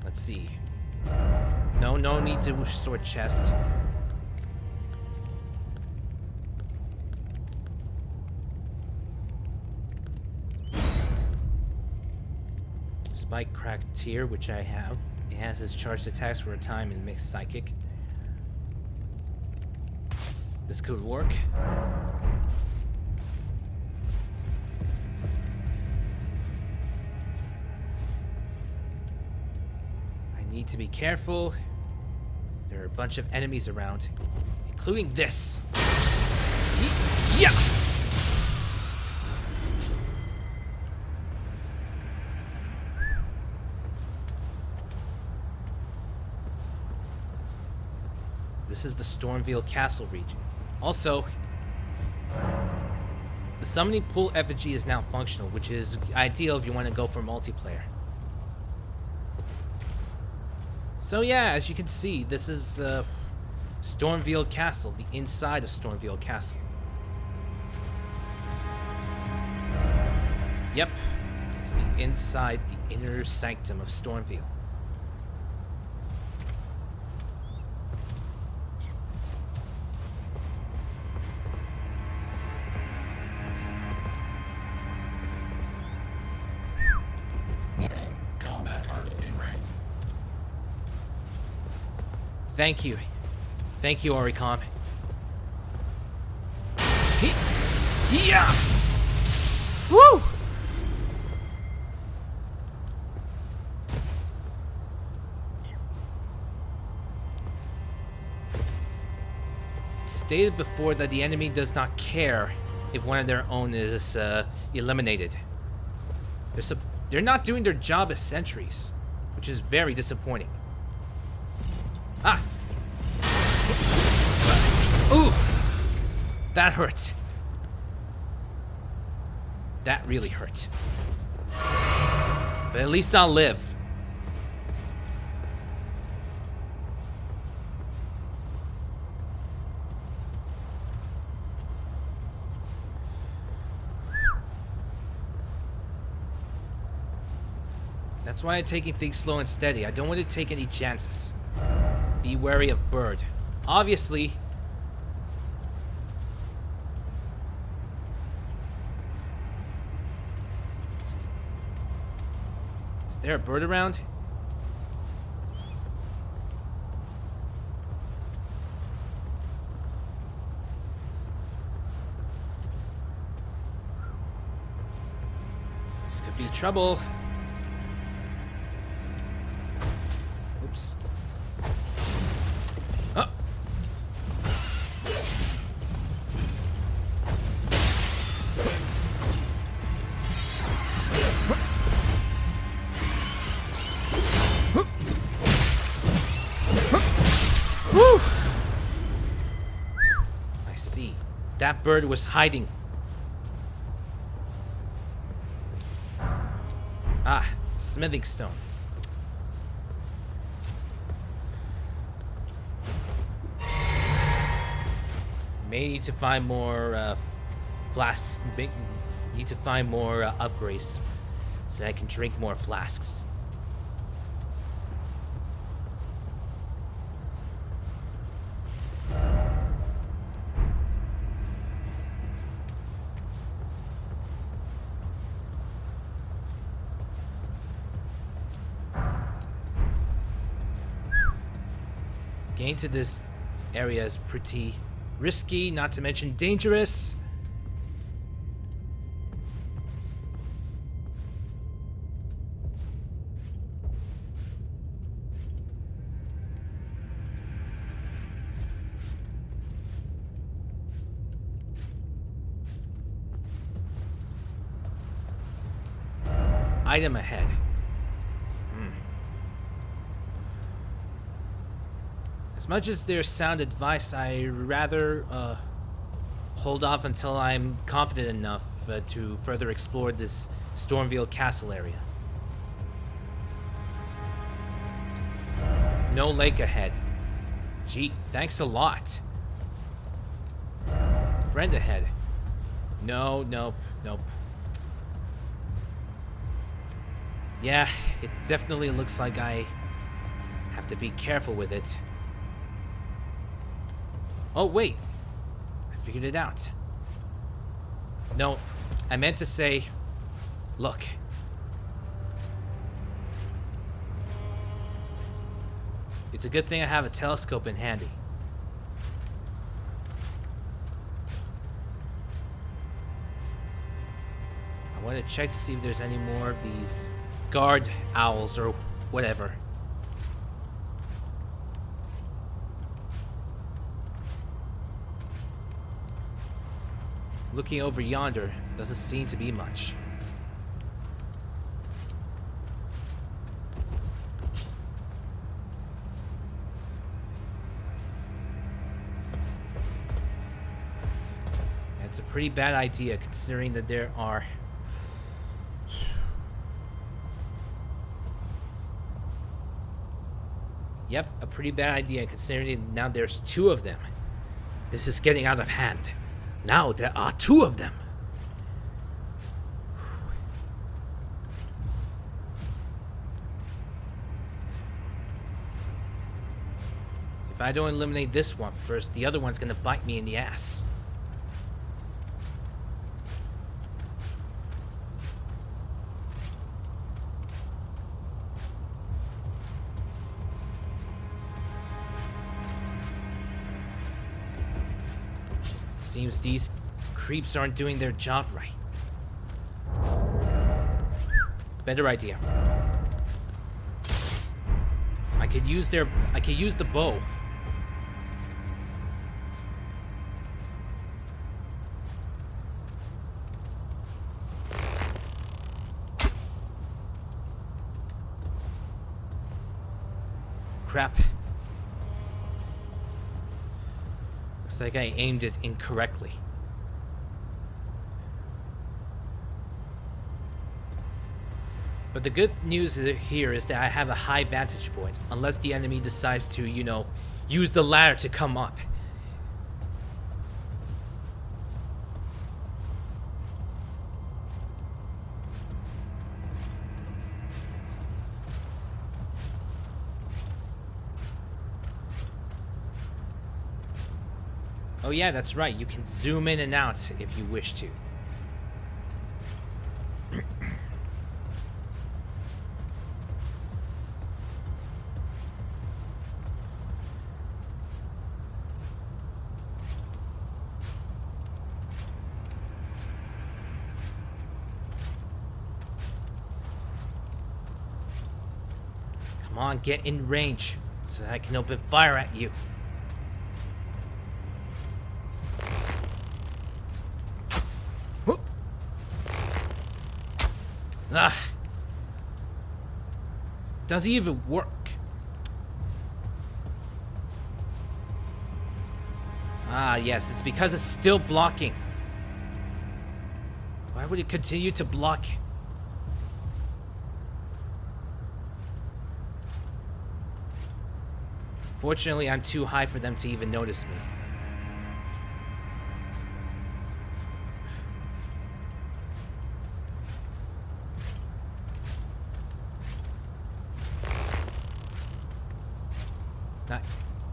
Let's see. No need to sword chest. Spike cracked tier, which I have. Enhances charged attacks for a time and mixed psychic. This could work. Need to be careful. There are a bunch of enemies around, including this. Yeah. This is the Stormveil Castle region. Also, the summoning pool effigy is now functional, which is ideal if you want to go for multiplayer. So yeah, as you can see, this is Stormveil Castle, the inside of Stormveil Castle. Yep, it's the inside, the inner sanctum of Stormveil. Thank you. Thank you, Oricom. Yeah! Woo! Stated before that the enemy does not care if one of their own is eliminated. They're not doing their job as sentries, which is very disappointing. Ah! Ooh! That hurt. That really hurt. But at least I'll live. That's why I'm taking things slow and steady. I don't want to take any chances. Be wary of Bird. Obviously. Is there a bird around? This could be trouble. Oops. Oh. Whew. I see. That bird was hiding. Ah, smithing stone. May need to find more flasks. Need to find more upgrades so that I can drink more flasks. Getting to this area is pretty risky, not to mention dangerous. Item ahead. As much as there's sound advice, I rather hold off until I'm confident enough to further explore this Stormveil Castle area. No lake ahead. Gee, thanks a lot. Friend ahead. No, nope, nope. Yeah, it definitely looks like I have to be careful with it. Oh, wait. I figured it out. No, I meant to say, look. It's a good thing I have a telescope in handy. I want to check to see if there's any more of these guard owls or whatever. Looking over yonder, doesn't seem to be much. It's a pretty bad idea considering that there are... Yep, a pretty bad idea considering now there's two of them. This is getting out of hand. Now there are two of them. If I don't eliminate this one first, the other one's gonna bite me in the ass. Seems these creeps aren't doing their job right. Better idea. I could use the bow. Crap. Looks like I aimed it incorrectly. But the good news here is that I have a high vantage point, unless the enemy decides to, you know, use the ladder to come up. Oh yeah, that's right. You can zoom in and out if you wish to. Come on, get in range so that I can open fire at you. Whoop. Ah. Does it even work? Ah, yes, it's because it's still blocking. Why would it continue to block? Fortunately, I'm too high for them to even notice me.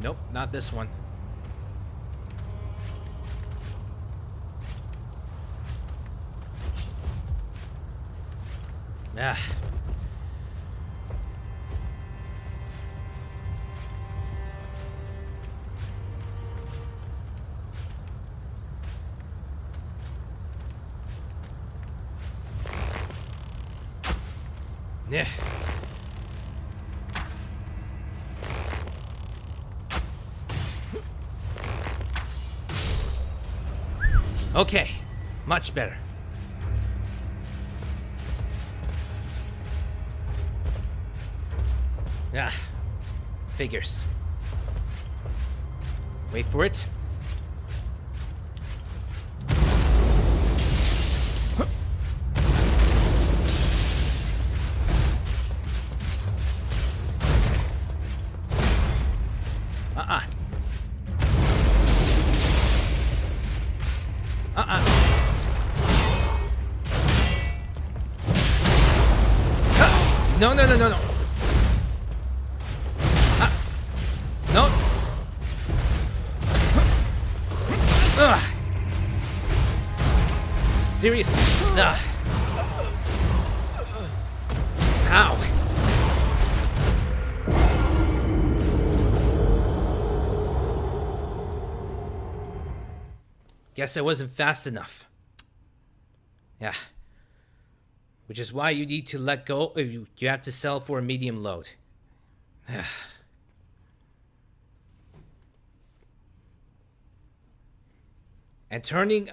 Nope, not this one. Ah. Yeah. Okay, much better. Ah, figures. Wait for it. No, no, no, no, no. No. Ugh. Seriously. Ugh. Ow. Guess I wasn't fast enough. Yeah. Which is why you need to let go. You have to sell for a medium load. And turning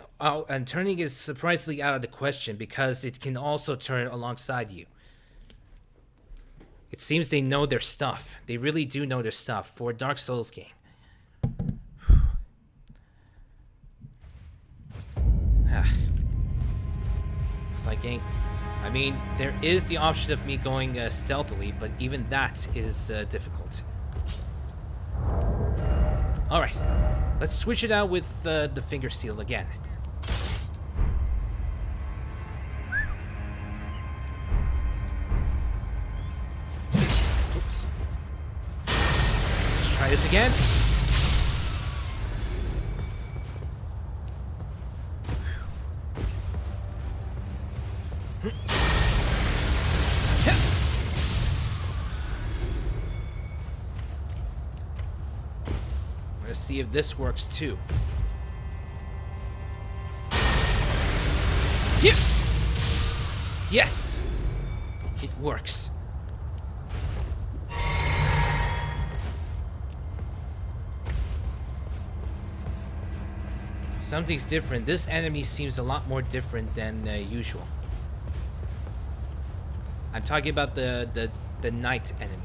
is surprisingly out of the question because it can also turn alongside you. It seems they know their stuff. They really do know their stuff for a Dark Souls game. Looks like game. I mean, there is the option of me going stealthily, but even that is difficult. Alright, let's switch it out with the finger seal again. Oops. Let's try this again. See if this works too. Yeah. Yes, it works. Something's different. This enemy seems a lot more different than usual. I'm talking about the knight enemy.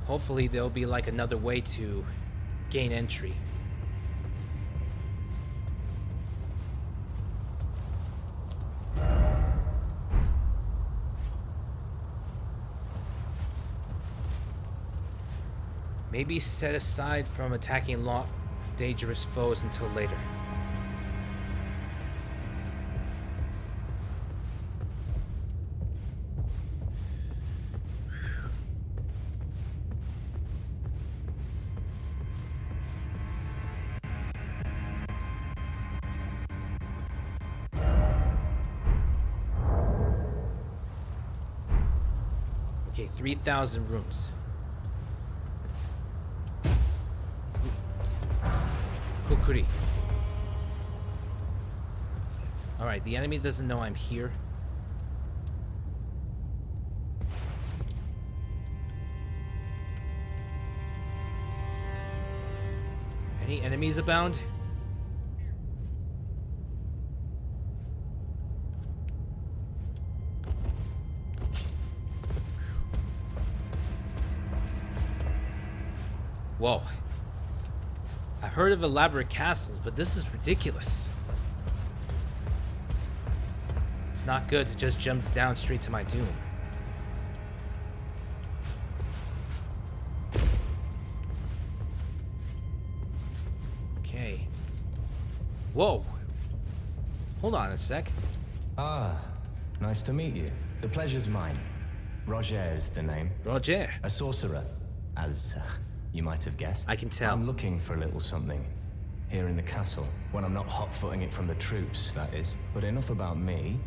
Hopefully there'll be like another way to gain entry. Maybe set aside from attacking dangerous foes until later. Okay, 3,000 rooms. Kukuri. Alright, the enemy doesn't know I'm here. Any enemies abound? Whoa. I've heard of elaborate castles, but this is ridiculous. It's not good to just jump down straight to my doom. Okay. Whoa. Hold on a sec. Ah, nice to meet you. The pleasure's mine. Roger is the name. Roger. A sorcerer, as you might have guessed. I can tell. I'm looking for a little something here in the castle, when I'm not hot-footing it from the troops, that is. But enough about me.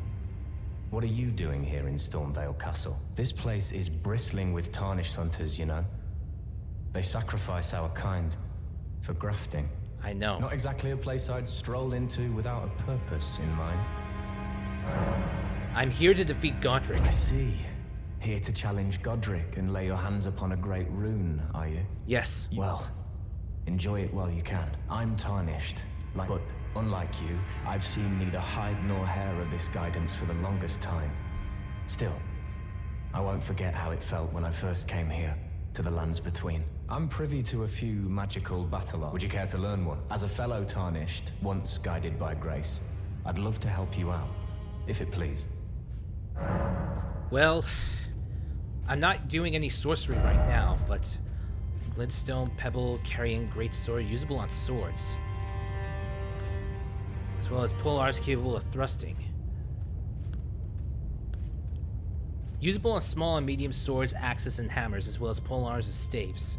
What are you doing here in Stormvale Castle? This place is bristling with tarnished hunters, you know. They sacrifice our kind for grafting. I know. Not exactly a place I'd stroll into without a purpose in mind. I'm here to defeat Godric. I see. Here to challenge Godric and lay your hands upon a great rune, are you? Yes. Well, enjoy it while you can. I'm tarnished, but unlike you, I've seen neither hide nor hair of this guidance for the longest time. Still, I won't forget how it felt when I first came here, to the lands between. I'm privy to a few magical battle arts. Would you care to learn one? As a fellow tarnished, once guided by grace, I'd love to help you out, if it please. Well, I'm not doing any sorcery right now, but glintstone, pebble, carrying greatsword, usable on swords. As well as polearms capable of thrusting. Usable on small and medium swords, axes, and hammers, as well as polearms and staves.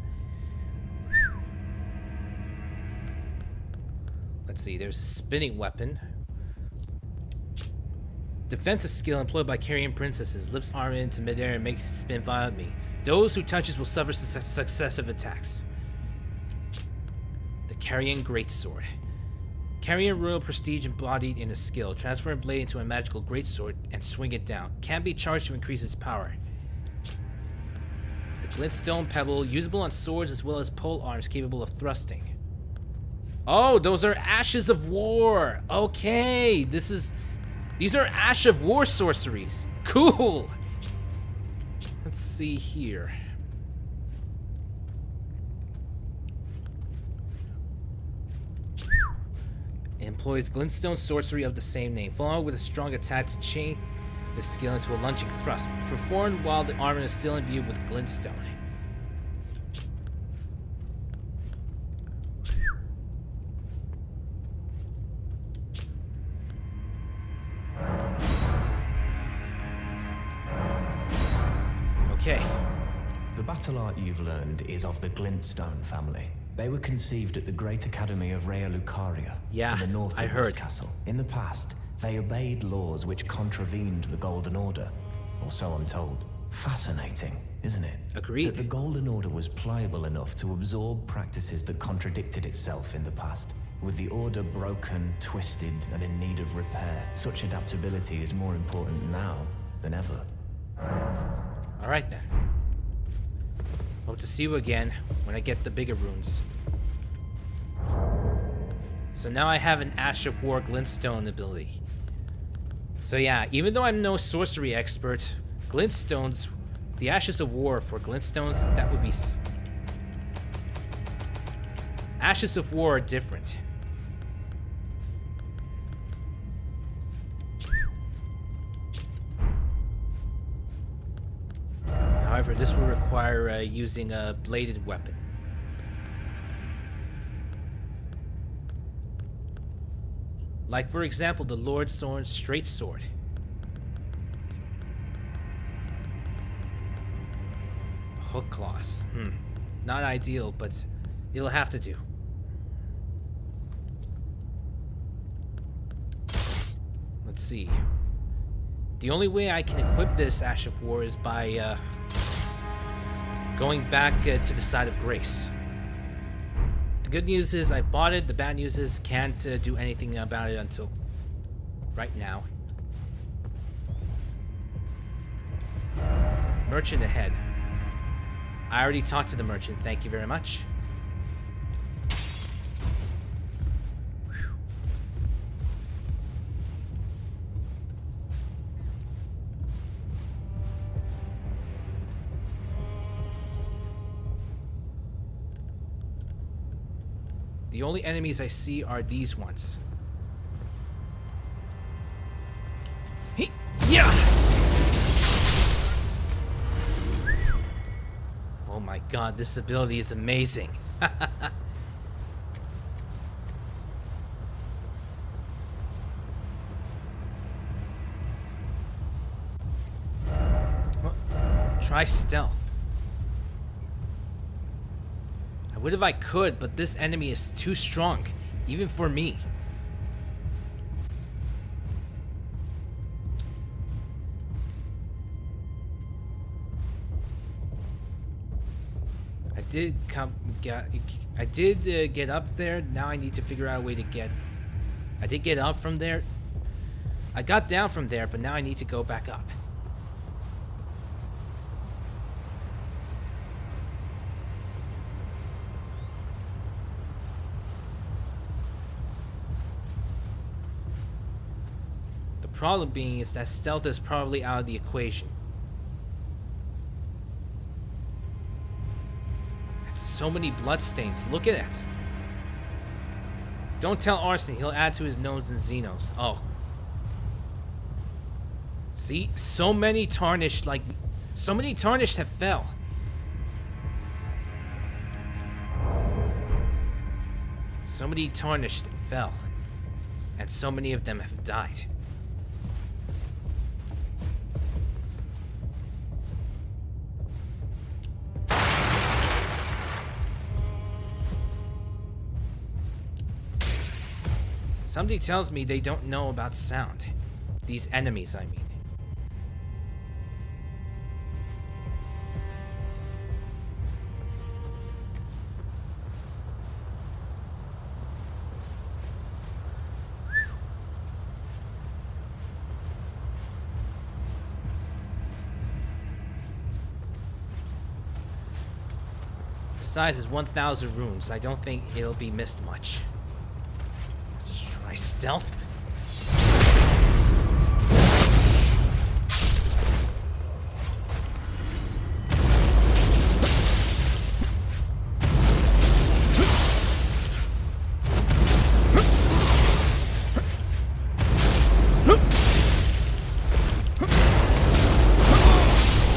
Let's see, there's a spinning weapon. Defensive skill employed by carrion princesses lifts armor into midair and makes it spin violently. Those who touch it will suffer successive attacks. The Carrion Greatsword. Carrion royal prestige embodied in a skill. Transfer a blade into a magical greatsword and swing it down. Can be charged to increase its power. The glintstone pebble, usable on swords as well as pole arms capable of thrusting. Oh, those are ashes of war. Okay, these are Ash of War sorceries. Cool. Let's see here. Employs glintstone sorcery of the same name, followed with a strong attack to chain the skill into a lunging thrust, performed while the armor is still imbued with glintstone. Okay. The battle art you've learned is of the Glintstone family. They were conceived at the Great Academy of Rea Lucaria, to the north of this castle. In the past, they obeyed laws which contravened the Golden Order, or so I'm told. Fascinating, isn't it? Agreed. That the Golden Order was pliable enough to absorb practices that contradicted itself in the past. With the Order broken, twisted, and in need of repair, such adaptability is more important now than ever. Alright then. Hope to see you again when I get the bigger runes. So now I have an Ash of War glintstone ability. So yeah, even though I'm no sorcery expert, glintstones, the Ashes of War for glintstones, that would be... Ashes of War are different. However, this will require using a bladed weapon. Like, for example, the Lord Sword's straight sword. Hook claws. Not ideal, but it'll have to do. Let's see. The only way I can equip this Ash of War is by Going back to the side of grace. The good news is I bought it. The bad news is can't do anything about it until right now. Merchant ahead. I already talked to the merchant. Thank you very much. The only enemies I see are these ones. Yeah! Oh my god, this ability is amazing. Well, try stealth. I would if I could, but this enemy is too strong, even for me. I did get up there. Now I need to figure out a way to get. I did get up from there. I got down from there, but now I need to go back up. The problem being is that stealth is probably out of the equation. So many bloodstains. Look at it. Don't tell Arsene. He'll add to his nose and Xenos. Oh. See? So many tarnished, like... So many tarnished have fell. So many tarnished fell. And so many of them have died. Somebody tells me they don't know about sound. These enemies, I mean. Besides, it's 1,000 runes. I don't think it'll be missed much. Stealth.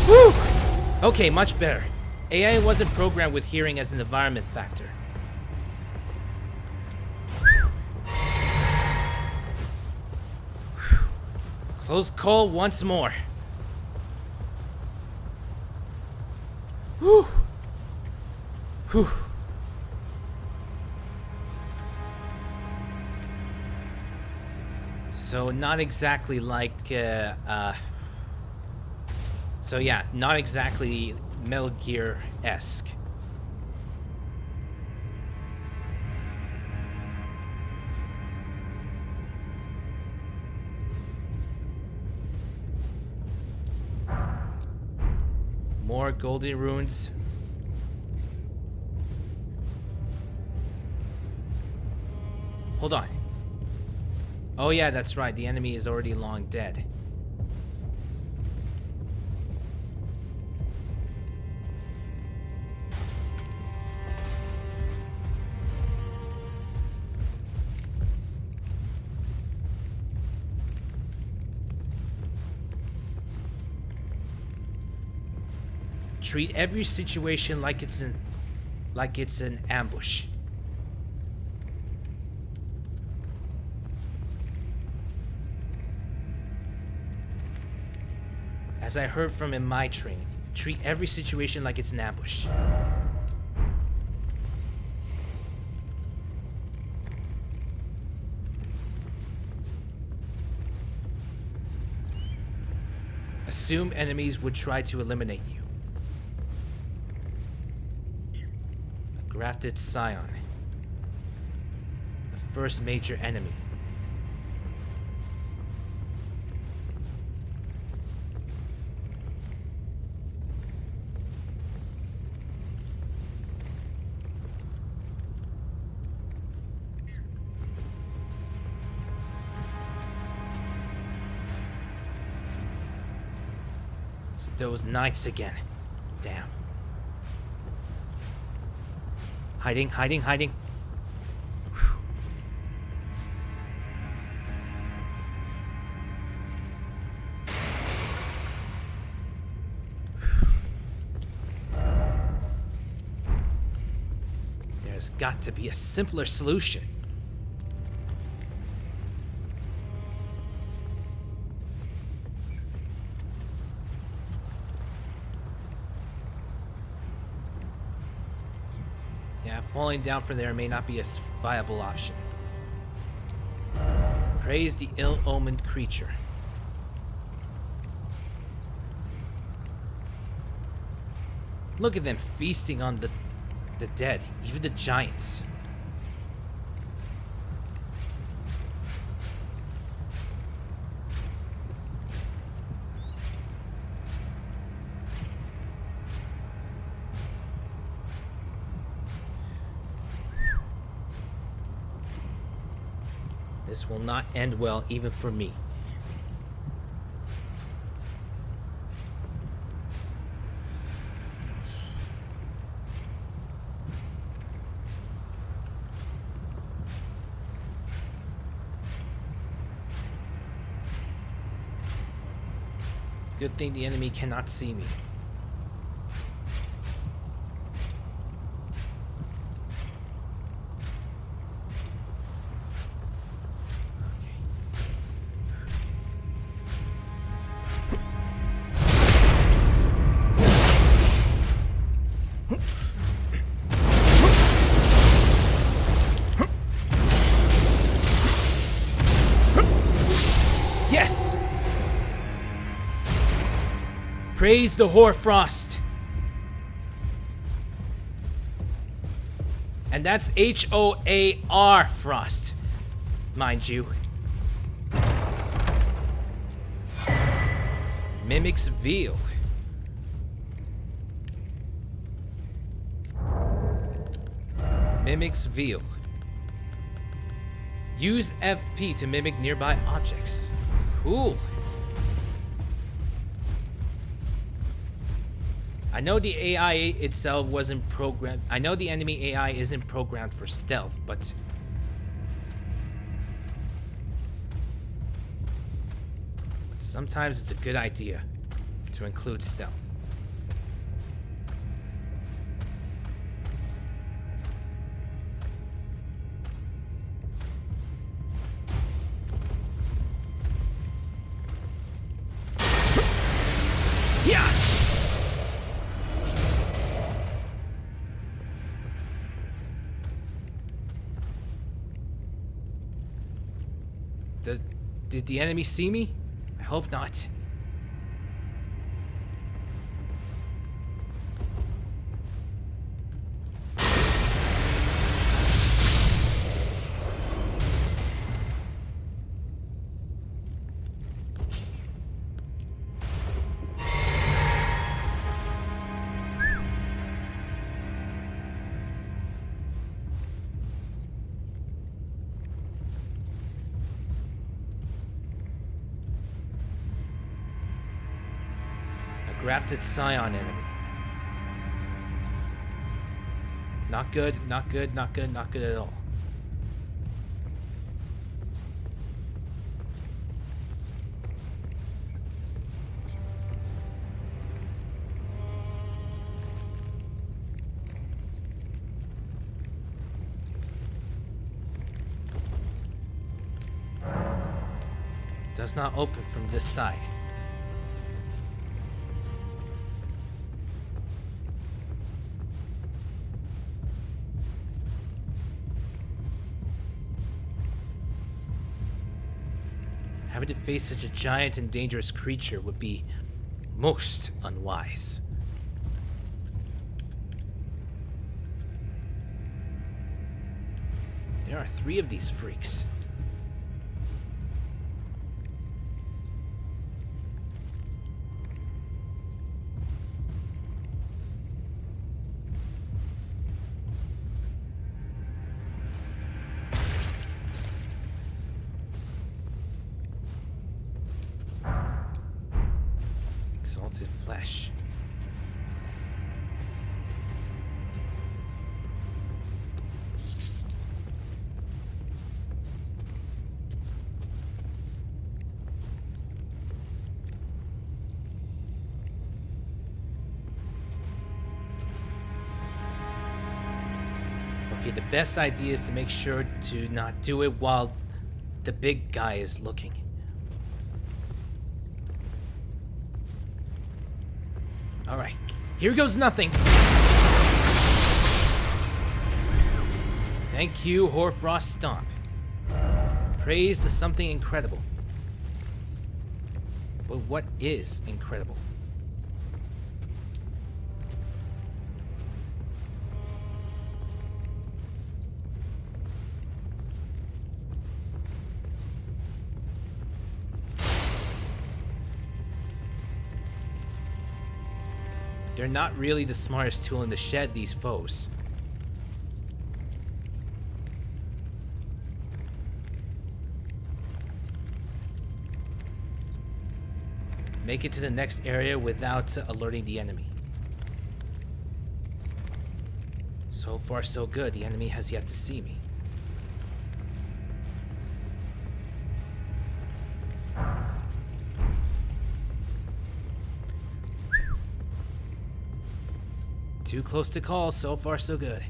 Woo! Okay, much better. AI wasn't programmed with hearing as an environment factor. Close call once more. Whew. Whew. So not exactly like, so yeah, not exactly Metal Gear-esque. More golden runes. Hold on. Oh yeah, that's right. The enemy is already long dead. Treat every situation like it's an ambush. As I heard from in my training, treat every situation like it's an ambush. Assume enemies would try to eliminate you. Grafted Scion. The first major enemy. It's those knights again. Damn. Hiding, hiding, hiding. Whew. There's got to be a simpler solution. Yeah, falling down from there may not be a viable option. Praise the ill-omened creature. Look at them feasting on the dead, even the giants. This will not end well, even for me. Good thing the enemy cannot see me. Yes! Praise the Hoarfrost. And that's H-O-A-R Frost, mind you. Mimics Veal. Mimics Veal. Use FP to mimic nearby objects. Cool. I know the AI itself wasn't programmed. I know the enemy AI isn't programmed for stealth, but sometimes it's a good idea to include stealth. Did the enemy see me? I hope not. Grafted Scion enemy. Not good, not good, not good, not good at all. Does not open from this side. Having to face such a giant and dangerous creature would be most unwise. There are 3 of these freaks. Exalted flesh. Okay, the best idea is to make sure to not do it while the big guy is looking. Alright, here goes nothing. Thank you, Hoarfrost Stomp. Praise to something incredible. But what is incredible? They're not really the smartest tool in the shed, these foes. Make it to the next area without alerting the enemy. So far, so good. The enemy has yet to see me. Too close to call. So far, so good.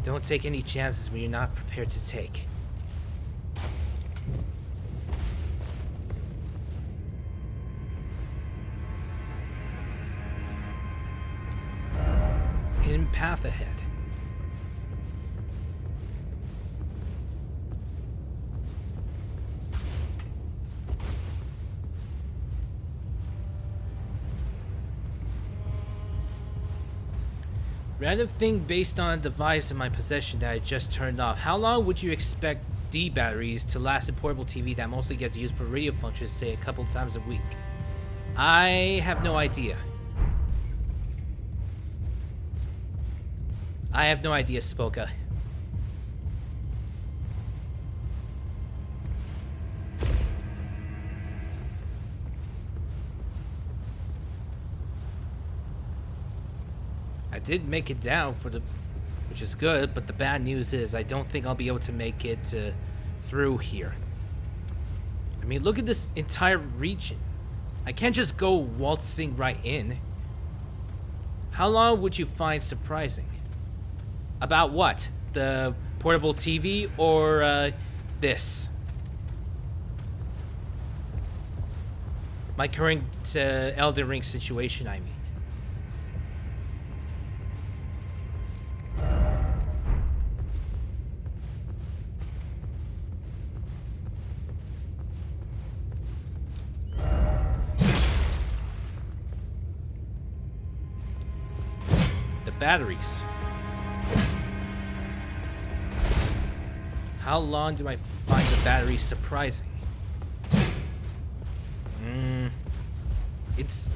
Don't take any chances when you're not prepared to take. Hidden path ahead. Random thing based on a device in my possession that I just turned off. How long would you expect D batteries to last a portable TV that mostly gets used for radio functions, say a couple times a week? I have no idea. I have no idea, Spoka. I did make it down for the, which is good, but the bad news is I don't think I'll be able to make it through here. I mean, look at this entire region. I can't just go waltzing right in. How long would you find surprising? About what? The portable TV or this? My current Elden Ring situation, I mean. Batteries. How long do I find the batteries surprising? It's...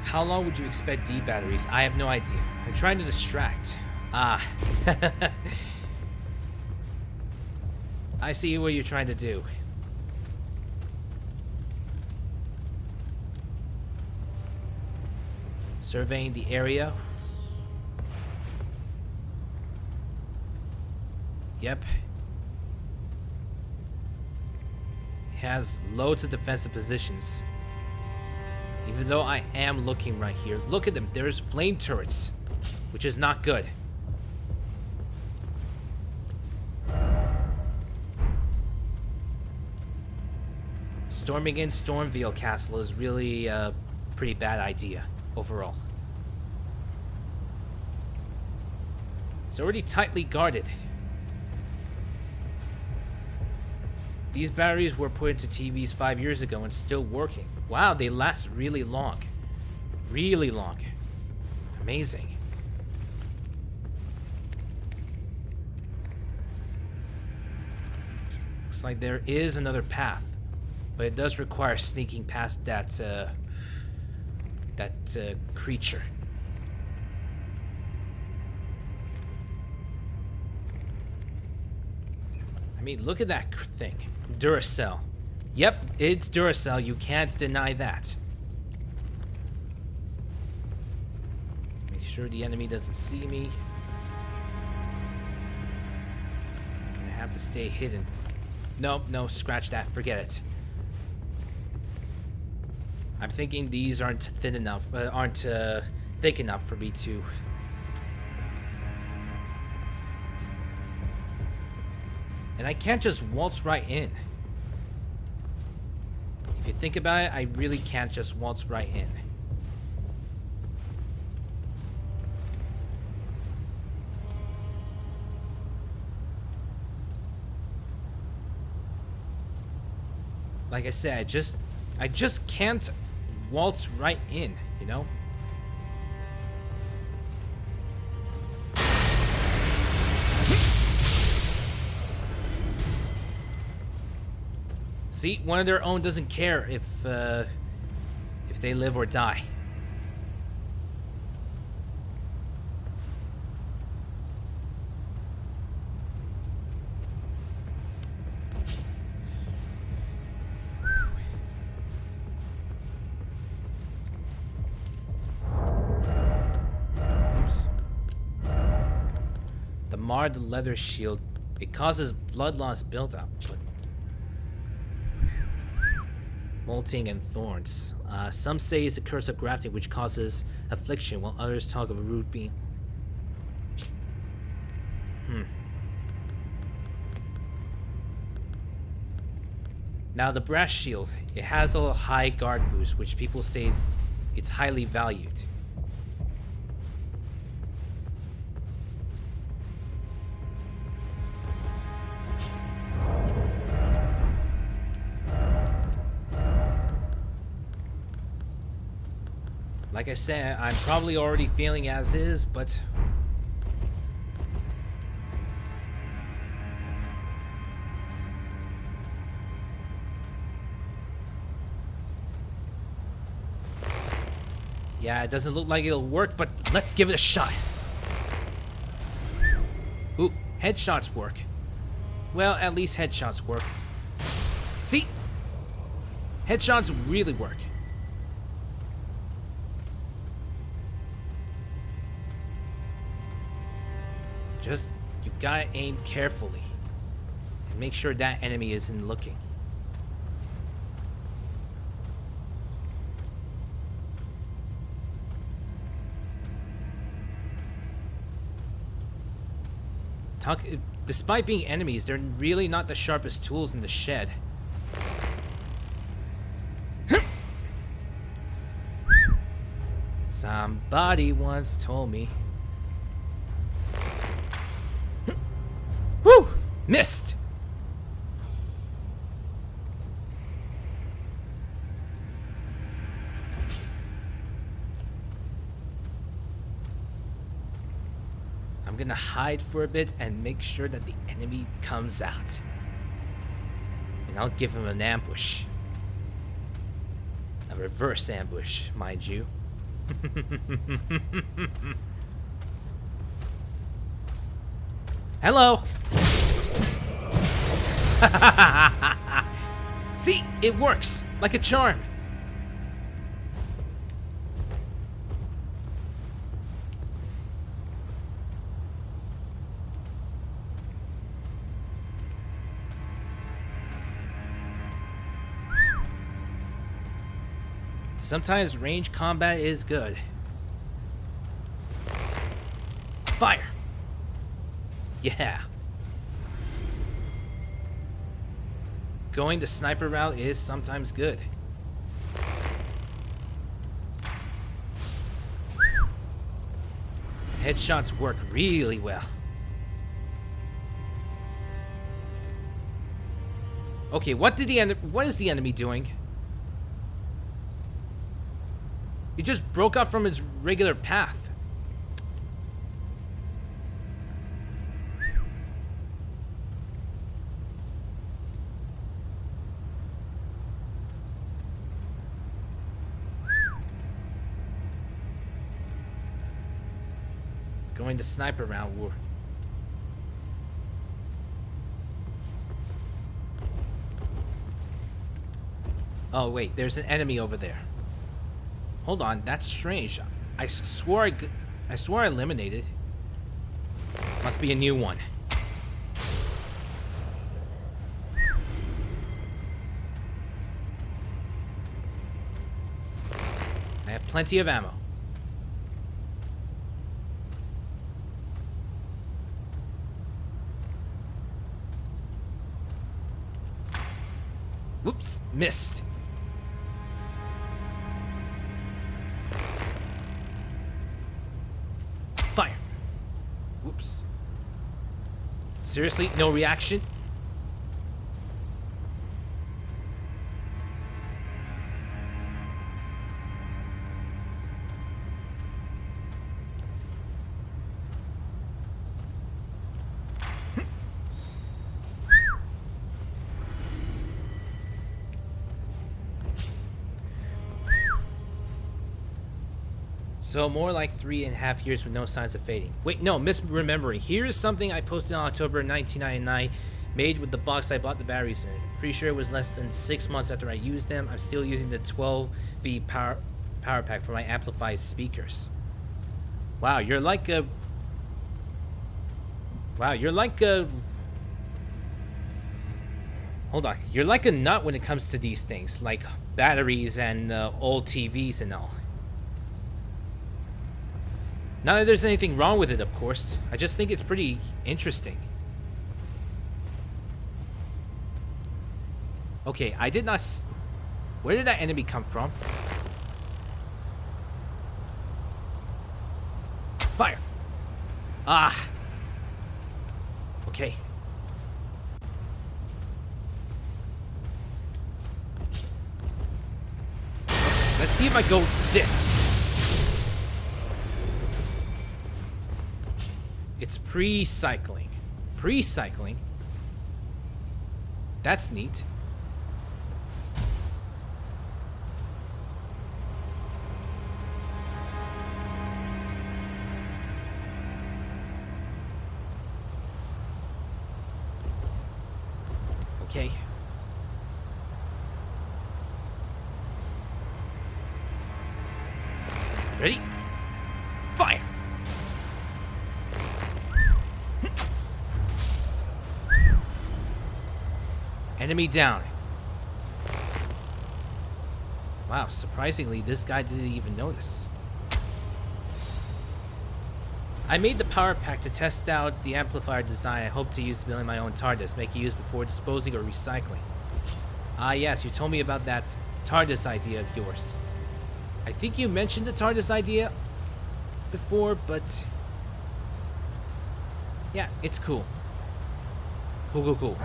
How long would you expect D batteries? I have no idea. I'm trying to distract. Ah. I see what you're trying to do. Surveying the area. Yep. He has loads of defensive positions. Even though I am looking right here. Look at them. There's flame turrets, which is not good. Storming in Stormveil Castle is really a pretty bad idea overall. It's already tightly guarded. These batteries were put into TVs 5 years ago and still working. Wow, they last really long. Really long. Amazing. Looks like there is another path, but it does require sneaking past that creature. I mean, look at that thing. Duracell. Yep, it's Duracell. You can't deny that. Make sure the enemy doesn't see me. I have to stay hidden. Nope, no, scratch that. Forget it. I'm thinking these aren't thin enough, aren't thick enough for me to. And I can't just waltz right in. If you think about it, I really can't just waltz right in. Like I said, I just can't waltz right in, you know? See, one of their own doesn't care if they live or die. Oops. The marred leather shield, it causes blood loss buildup, but molting and thorns. Some say it's a curse of grafting which causes affliction, while others talk of a root being. Now the brass shield, it has a high guard boost, which people say it's highly valued. Like I said, I'm probably already failing as is, but yeah, it doesn't look like it'll work, but let's give it a shot. Ooh, headshots work. Well, at least headshots work. See? Headshots really work. Just, you gotta aim carefully and make sure that enemy isn't looking. Despite being enemies, they're really not the sharpest tools in the shed. Somebody once told me. Whew! Missed! I'm gonna hide for a bit and make sure that the enemy comes out. And I'll give him an ambush. A reverse ambush, mind you. Hello! See, it works like a charm. Sometimes range combat is good. Fire! Yeah. Going the sniper route is sometimes good. Headshots work really well. Okay, what is the enemy doing? It just broke out from its regular path. Going to sniper round war. Oh wait, there's an enemy over there. Hold on, that's strange. I swore I eliminated. Must be a new one. I have plenty of ammo. Whoops, missed. Fire. Whoops. Seriously, no reaction? So more like 3.5 years with no signs of fading. Wait, no, misremembering. Here's something I posted on October 1999, made with the box I bought the batteries in. Pretty sure it was less than 6 months after I used them. I'm still using the 12V power pack for my amplified speakers. Wow, you're like a... Wow, you're like a... Hold on. You're like a nut when it comes to these things, like batteries and old TVs and all. Not that there's anything wrong with it, of course. I just think it's pretty interesting. Okay, I did not... Where did that enemy come from? Fire! Ah! Okay. Let's see if I go this. It's pre-cycling. Pre-cycling? That's neat. Okay. Ready? Fire! Enemy down. Wow, surprisingly, this guy didn't even notice. I made the power pack to test out the amplifier design. I hope to use building my own TARDIS, make it used before disposing or recycling. Ah yes, you told me about that TARDIS idea of yours. I think you mentioned the TARDIS idea before, but... yeah, it's cool. Cool.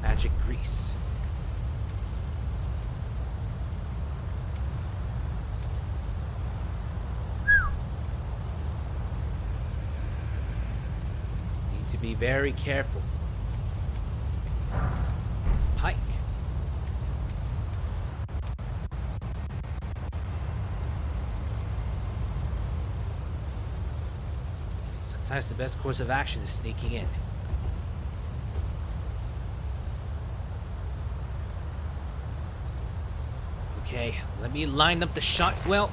Magic grease. Need to be very careful. Pike. Sometimes the best course of action is sneaking in. Okay, let me line up the shot. Well,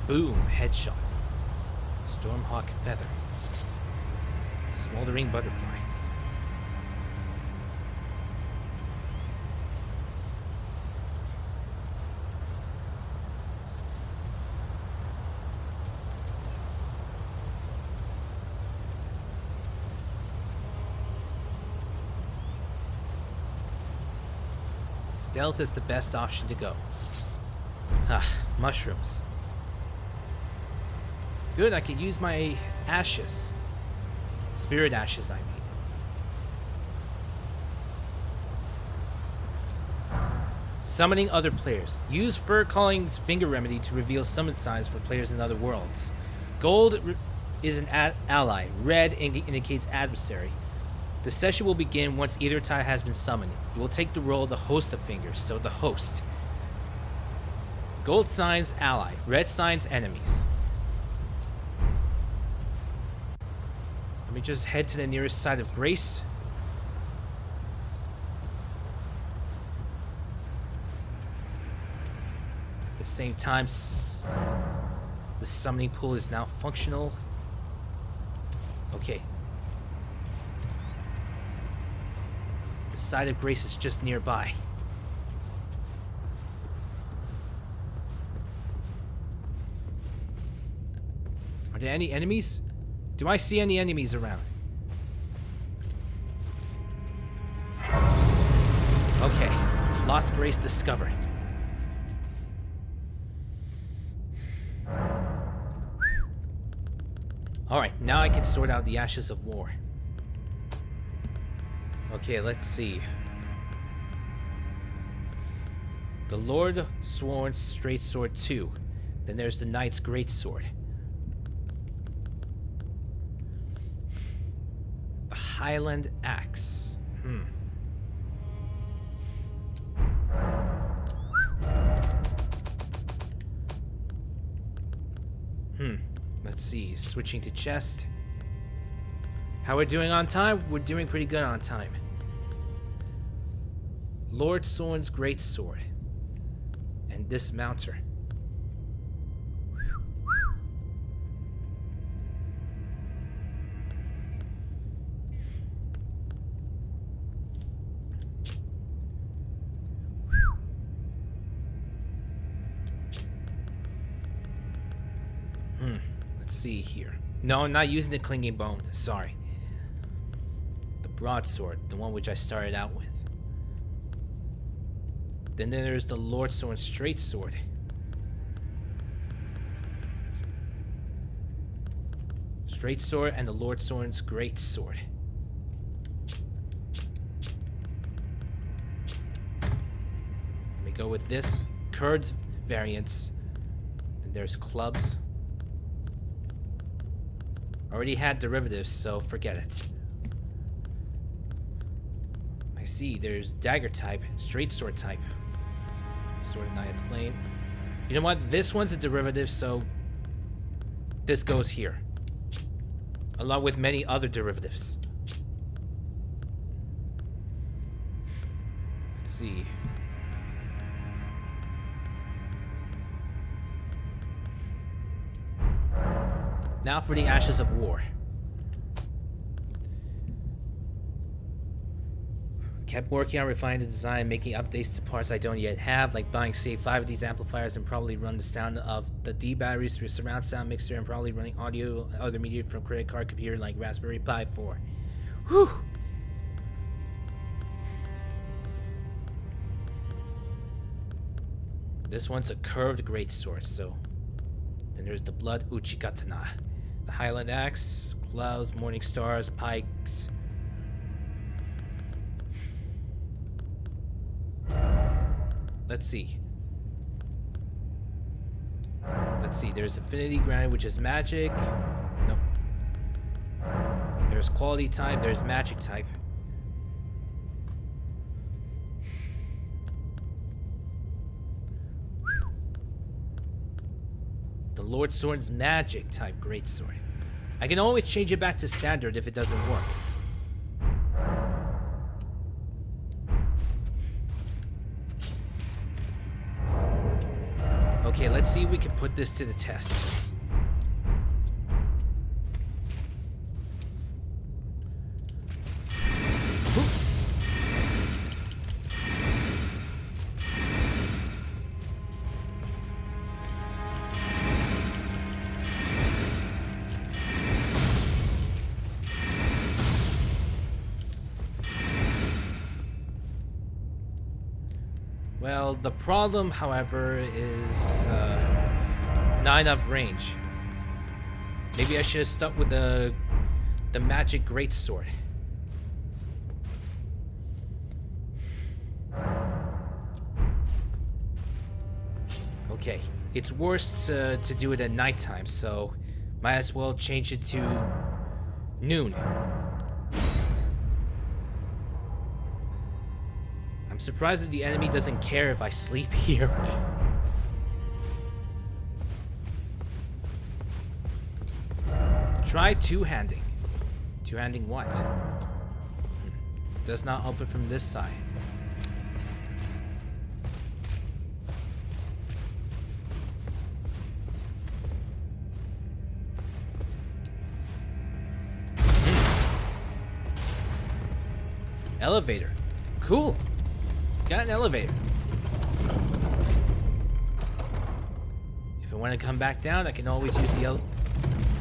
boom, headshot. Stormhawk feather. Smoldering butterfly. Stealth is the best option to go. Ah, mushrooms. Good, I can use my ashes. Spirit ashes, I mean. Summoning other players. Use Fur Calling's Finger Remedy to reveal summon signs for players in other worlds. Gold is an ally. Red indicates adversary. The session will begin once either tie has been summoned. You will take the role of the host of fingers, so the host. Gold signs ally. Red signs enemies. Let me just head to the nearest site of grace. At the same time, the summoning pool is now functional. Okay. The site of grace is just nearby. Are there any enemies? Do I see any enemies around? Okay. Lost grace discovered. Alright, now I can sort out the ashes of war. Okay, let's see. The Lord Sworn's Straight Sword 2. Then there's the Knight's Great Sword. The Highland Axe. Let's see. Switching to chest. How we're doing on time? We're doing pretty good on time. Lord Sworn's Great Sword. And Dismounter. Let's see here. No, I'm not using the Clinging Bone. Sorry. The Broadsword, the one which I started out with. Then there's the Lord Sworn's Straight Sword. Straight Sword and the Lord Sworn's Great Sword. Let me go with this. Curved variants. Then there's clubs. Already had derivatives, so forget it. I see, there's dagger type, straight sword type. Sword of Knight of Flame. You know what? This one's a derivative, so this goes here. Along with many other derivatives. Let's see. Now for the Ashes of War. Kept working on refining the design, making updates to parts I don't yet have, like buying say 5 of these amplifiers and probably run the sound of the D batteries through a surround sound mixer and probably running audio and other media from a credit card computer like Raspberry Pi 4. Whew! This one's a curved greatsword, so then there's the Blood Uchigatana. The Highland Axe, Clouds, Morning Stars, Pikes. Let's see. Let's see, there's Affinity Grind, which is magic. Nope. There's Quality type, there's magic type. The Lord Sword's magic type greatsword. I can always change it back to standard if it doesn't work. Okay, let's see if we can put this to the test. Well, the problem, however, is not enough range. Maybe I should have stuck with the magic greatsword. Okay, it's worse to do it at nighttime, so might as well change it to noon. I'm surprised that the enemy doesn't care if I sleep here. Try two-handing. Two-handing what? Does not open from this side. Elevator. Cool. Got an elevator. If I want to come back down, I can always use the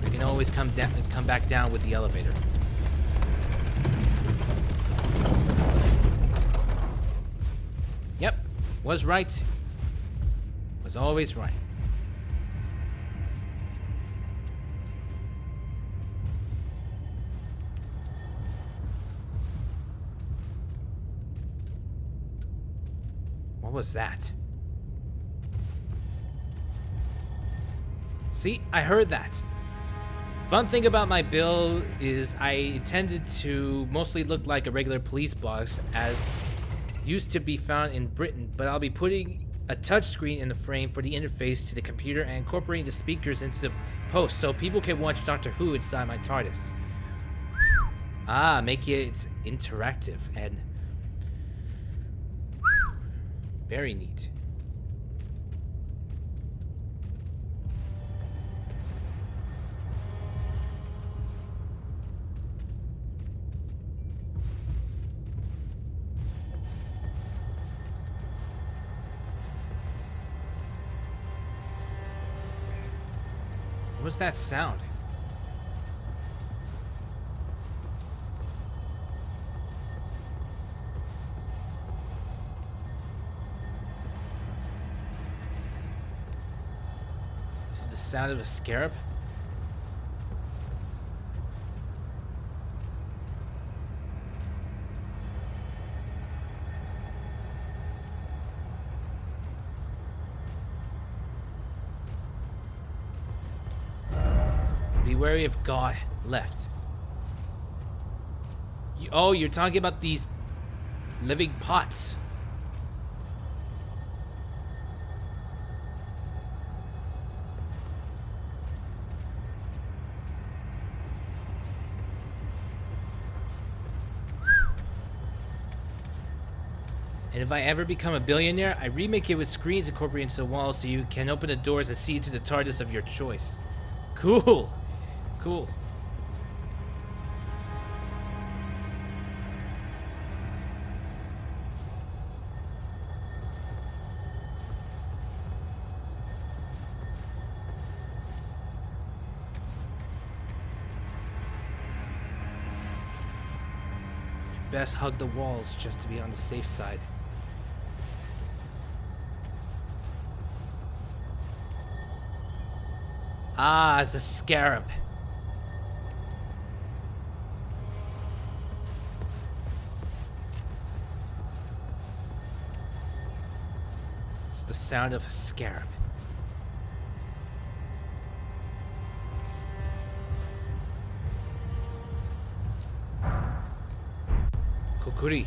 I can always come back down with the elevator. Yep, was right. Was always right. What was that? See, I heard that. Fun thing about my build is I intended to mostly look like a regular police box as used to be found in Britain, but I'll be putting a touchscreen in the frame for the interface to the computer and incorporating the speakers into the post so people can watch Doctor Who inside my TARDIS. Ah, make it interactive and very neat. What was that sound? Is it the sound of a scarab? Be wary of God left. Oh, you're talking about these living pots. And if I ever become a billionaire, I remake it with screens incorporated into the walls so you can open the doors and see into the TARDIS of your choice. Cool. Cool. Best hug the walls just to be on the safe side. Ah, it's a scarab. It's the sound of a scarab. Kokuri.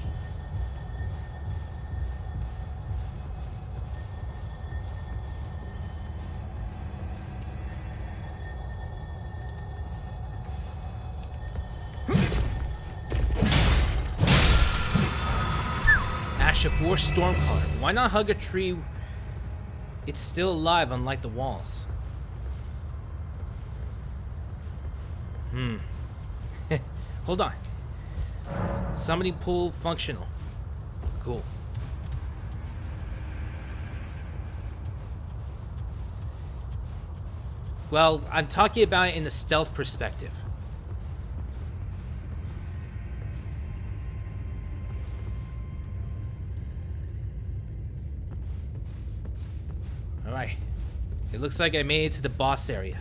branch of War Stormcaller. Why not hug a tree? It's still alive, unlike the walls. Hold on. Summoning pool functional. Cool. Well, I'm talking about it in a stealth perspective. Alright. It looks like I made it to the boss area.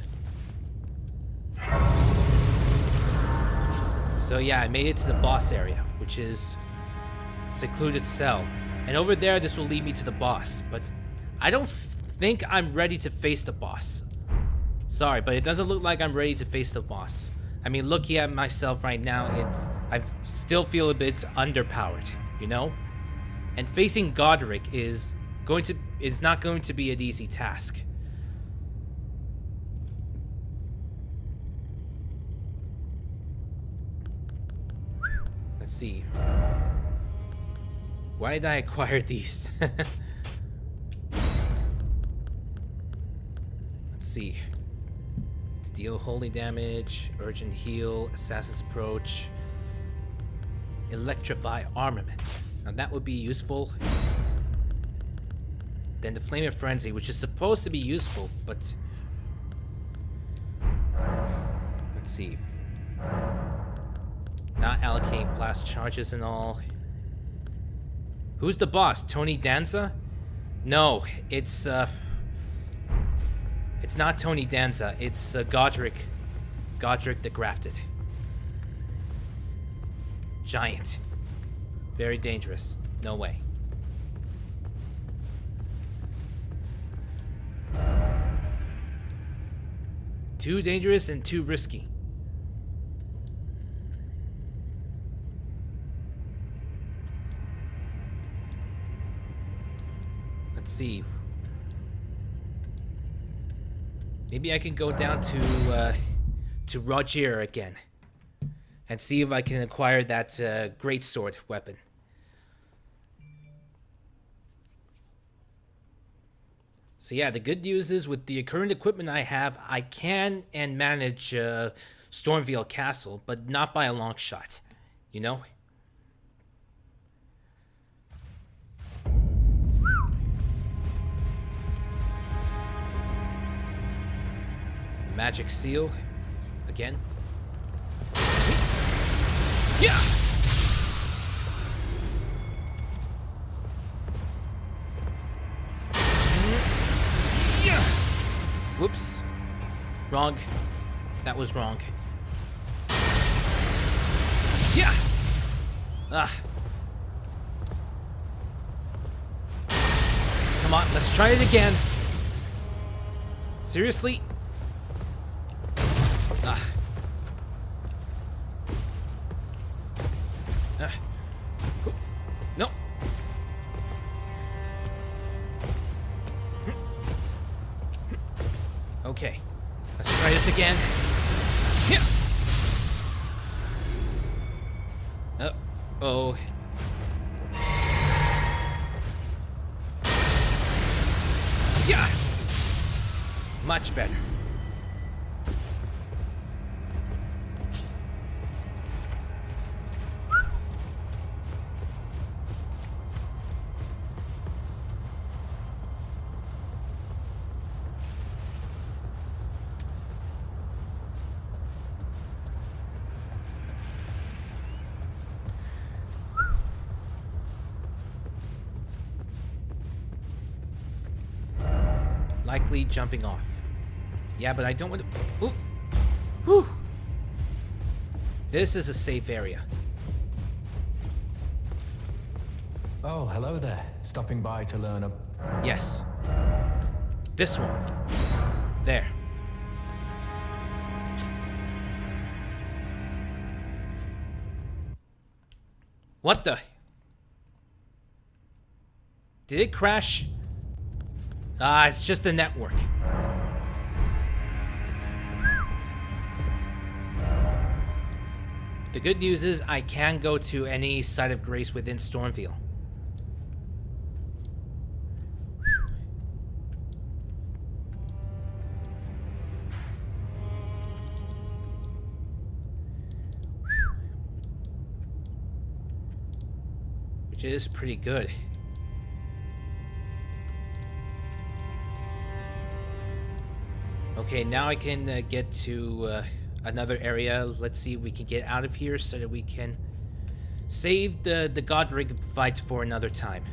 So yeah, I made it to the boss area, which is secluded cell. And over there, this will lead me to the boss. But I don't think I'm ready to face the boss. Sorry, but it doesn't look like I'm ready to face the boss. I mean, looking at myself right now, I still feel a bit underpowered, you know? And facing Godric is not going to be an easy task. Let's see. Why did I acquire these? Let's see. To deal holy damage, urgent heal, assassin's approach, electrify armament. Now that would be useful. Then the flame of frenzy, which is supposed to be useful, but let's see. Not allocating flash charges and all. Who's the boss? Tony Danza? No, it's not Tony Danza. It's Godric. Godric the Grafted. Giant. Very dangerous. No way. Too dangerous and too risky. Let's see. Maybe I can go down to Rogier again and see if I can acquire that greatsword weapon. So yeah, the good news is with the current equipment I have, I can and manage Stormveil Castle, but not by a long shot, you know? Magic seal, again. Yeah! Whoops. Wrong. That was wrong. Yeah! Ah. Come on, let's try it again. Seriously? Ah. No. Okay. Let's try this again. Yeah. Uh-oh. Yeah. Much better. Likely jumping off. Yeah, but I don't want to... Ooh. Whew. This is a safe area. Oh, hello there. Stopping by to learn a... Yes. This one. There. What the? Did it crash? Ah, it's just the network. The good news is I can go to any site of grace within Stormveil. which is pretty good. Okay, now I can get to another area. Let's see if we can get out of here so that we can save the Godric fight for another time.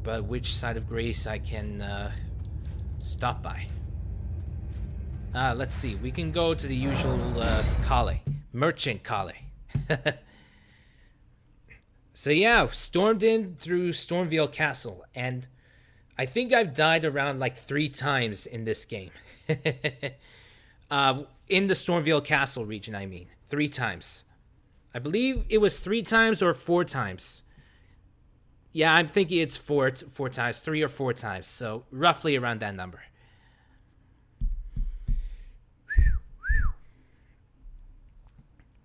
But which side of Grace I can stop by? Let's see. We can go to the usual Kale. Merchant Kale. So yeah, stormed in through Stormveil Castle, and I think I've died around like 3 times in this game. In the Stormveil Castle region, I mean. 3 times. I believe it was 3 times or 4 times. Yeah, I'm thinking it's four times, 3 or 4 times, so roughly around that number.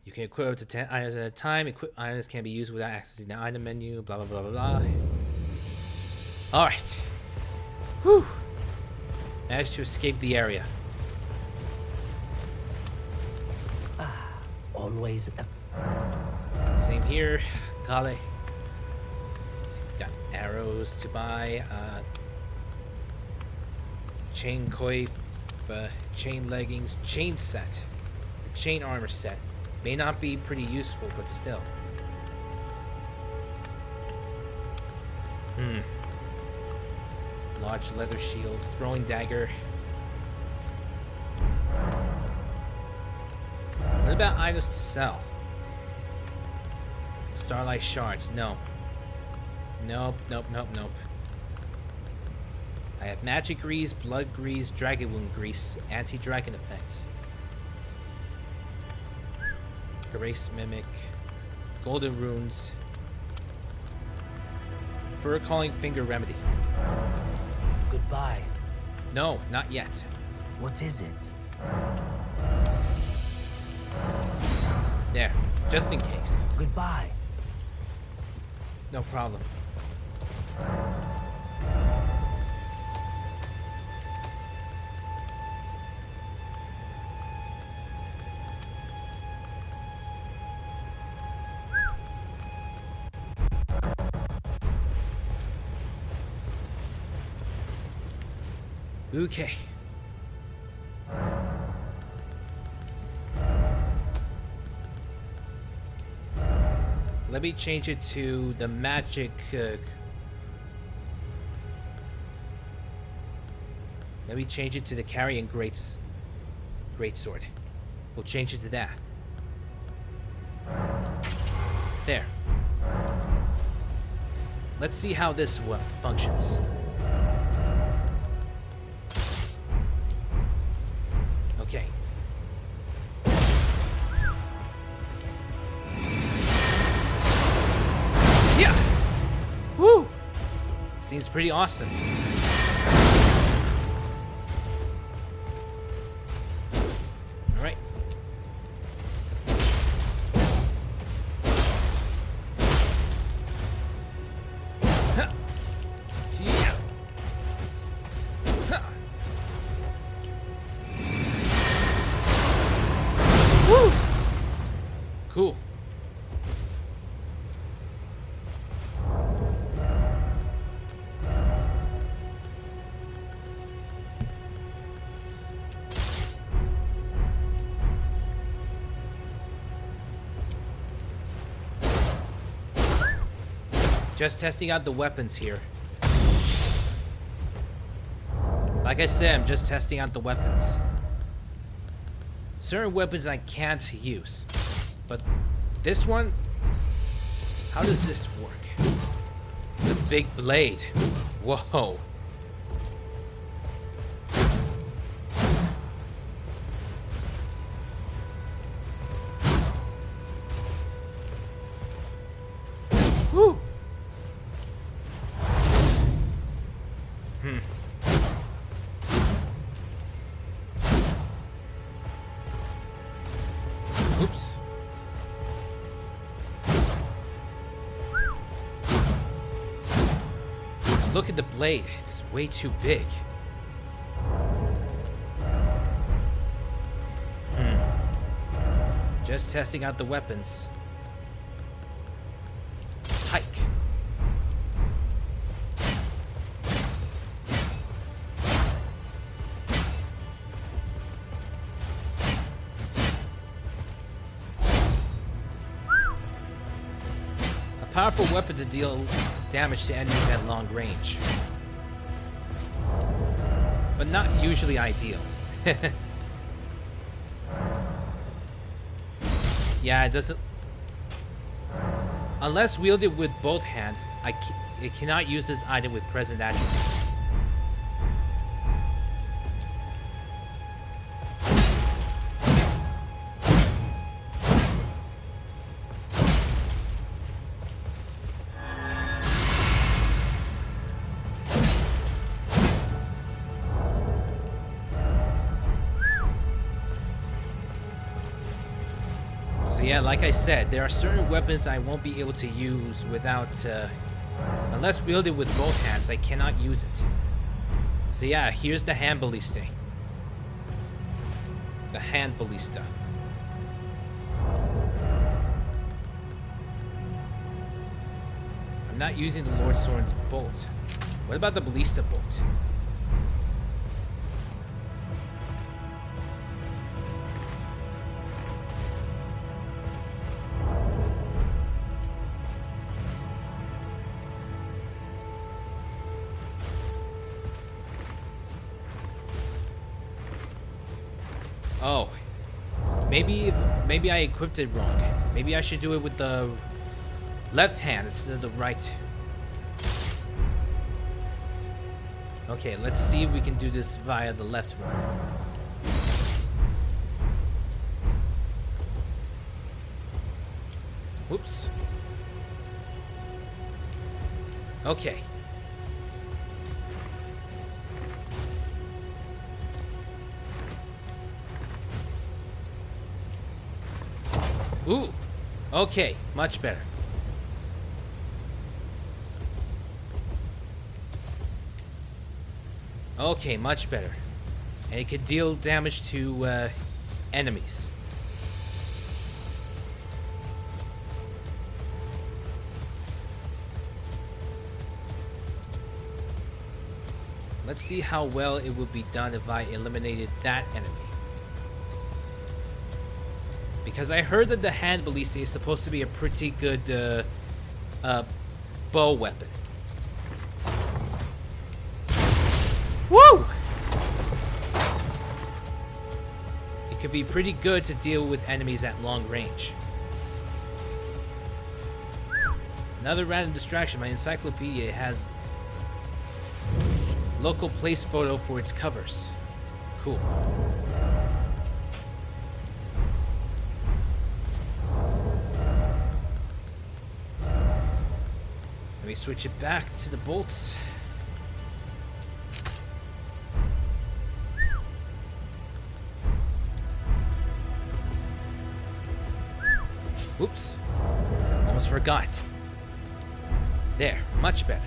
You can equip up to 10 items at a time. Equip items can be used without accessing the item menu, blah, blah, blah, blah, blah. Alright. Whew. Managed to escape the area. Always Same here. Kale. Got arrows to buy. Chain coif, chain leggings, chain set. The chain armor set. May not be pretty useful, but still. Large leather shield, throwing dagger. What about items to sell? Starlight shards, no. Nope, nope, nope, nope. I have magic grease, blood grease, dragon wound grease, anti-dragon effects. Grace mimic, golden runes, fur calling finger remedy. goodbye. No, not yet. What is it? There, just in case. Goodbye. No problem. Okay. Let me change it to the magic. Let me change it to the carrying greatsword. We'll change it to that. There. Let's see how this functions. Okay. Yeah. Woo. Seems pretty awesome. All right. Huh. Yeah. Huh. Woo. Cool. Just testing out the weapons here. Like I said, I'm just testing out the weapons. Certain weapons I can't use. But this one, how does this work? It's a big blade. Whoa. Whew. Oops. Look at the blade. It's way too big. Just testing out the weapons. powerful weapon to deal damage to enemies at long range. But not usually ideal. Yeah, it doesn't... Unless wielded with both hands, it cannot use this item with present attributes. Yeah, like I said, there are certain weapons I won't be able to use without, unless wielded with both hands, I cannot use it. So yeah, here's the hand ballista. The hand ballista. I'm not using the Lord Sword's bolt. What about the ballista bolt? Oh, maybe I equipped it wrong. Maybe I should do it with the left hand instead of the right. Okay, let's see if we can do this via the left one. Whoops. Okay. Ooh, okay, much better. Okay, much better. And it could deal damage to enemies. Let's see how well it would be done if I eliminated that enemy. Because I heard that the hand ballista is supposed to be a pretty good bow weapon. Woo! It could be pretty good to deal with enemies at long range. Another random distraction. My encyclopedia has local place photo for its covers. Cool. Let me switch it back to the bolts. Oops. Almost forgot. There, much better.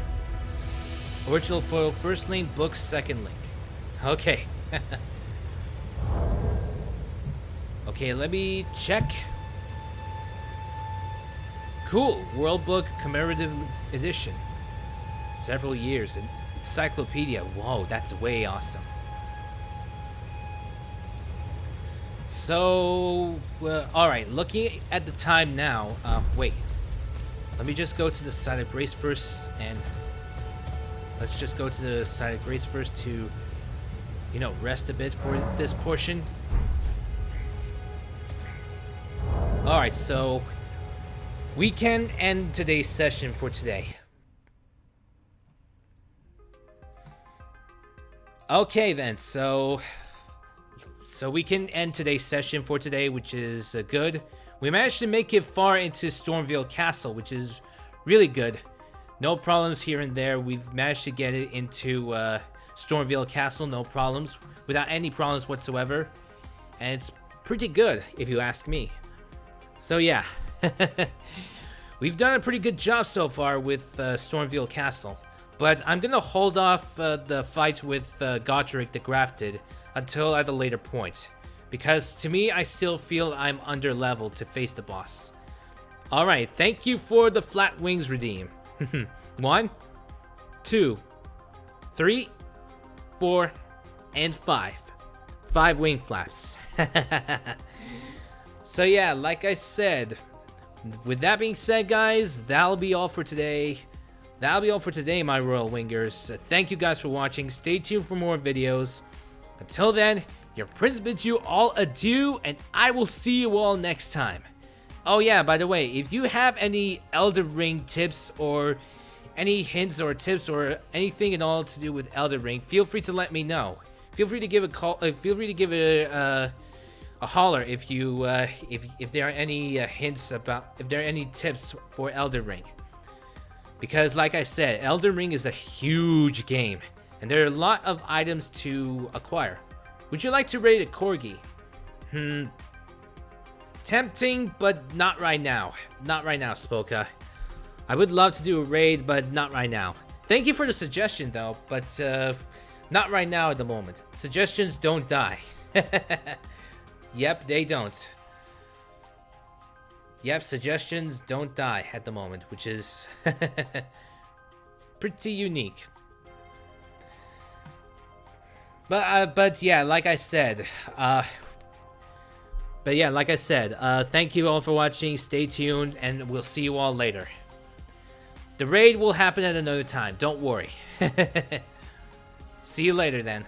Original photo, first link, book, second link. Okay. Okay, let me check. Cool, World Book Commemorative Edition. Several years. Encyclopedia. Whoa, that's way awesome. So, alright, looking at the time now, wait. Let me just go to the side of grace first, and let's just go to the side of grace first to, you know, rest a bit for this portion. Alright, so we can end today's session for today. Okay then, so we can end today's session for today, which is good. We managed to make it far into Stormveil Castle, which is really good. No problems here and there. We've managed to get it into Stormveil Castle, no problems, without any problems whatsoever. And it's pretty good, if you ask me. So yeah, we've done a pretty good job so far with Stormveil Castle. But I'm gonna hold off the fight with Godric the Grafted until at a later point, because to me, I still feel I'm under leveled to face the boss. Alright, thank you for the flat wings redeem. 1, 2, 3, 4, and 5. 5 wing flaps. So yeah, like I said, with that being said, guys, that'll be all for today. That'll be all for today, my Royal Wingers. Thank you guys for watching. Stay tuned for more videos. Until then, your Prince bids you all adieu, and I will see you all next time. Oh yeah, by the way, if you have any Elden Ring tips or any hints or tips or anything at all to do with Elden Ring, feel free to let me know. Feel free to give a call. Feel free to give a holler if you if there are any hints about, if there are any tips for Elden Ring. Because like I said, Elden Ring is a huge game, and there are a lot of items to acquire. Would you like to raid a corgi? Tempting, but not right now. Not right now, Spoka. I would love to do a raid, but not right now. Thank you for the suggestion, though, but not right now at the moment. Suggestions don't die. Yep, they don't. Yep, suggestions don't die at the moment, which is pretty unique. But yeah, like I said, thank you all for watching. Stay tuned, and we'll see you all later. The raid will happen at another time. Don't worry. See you later then.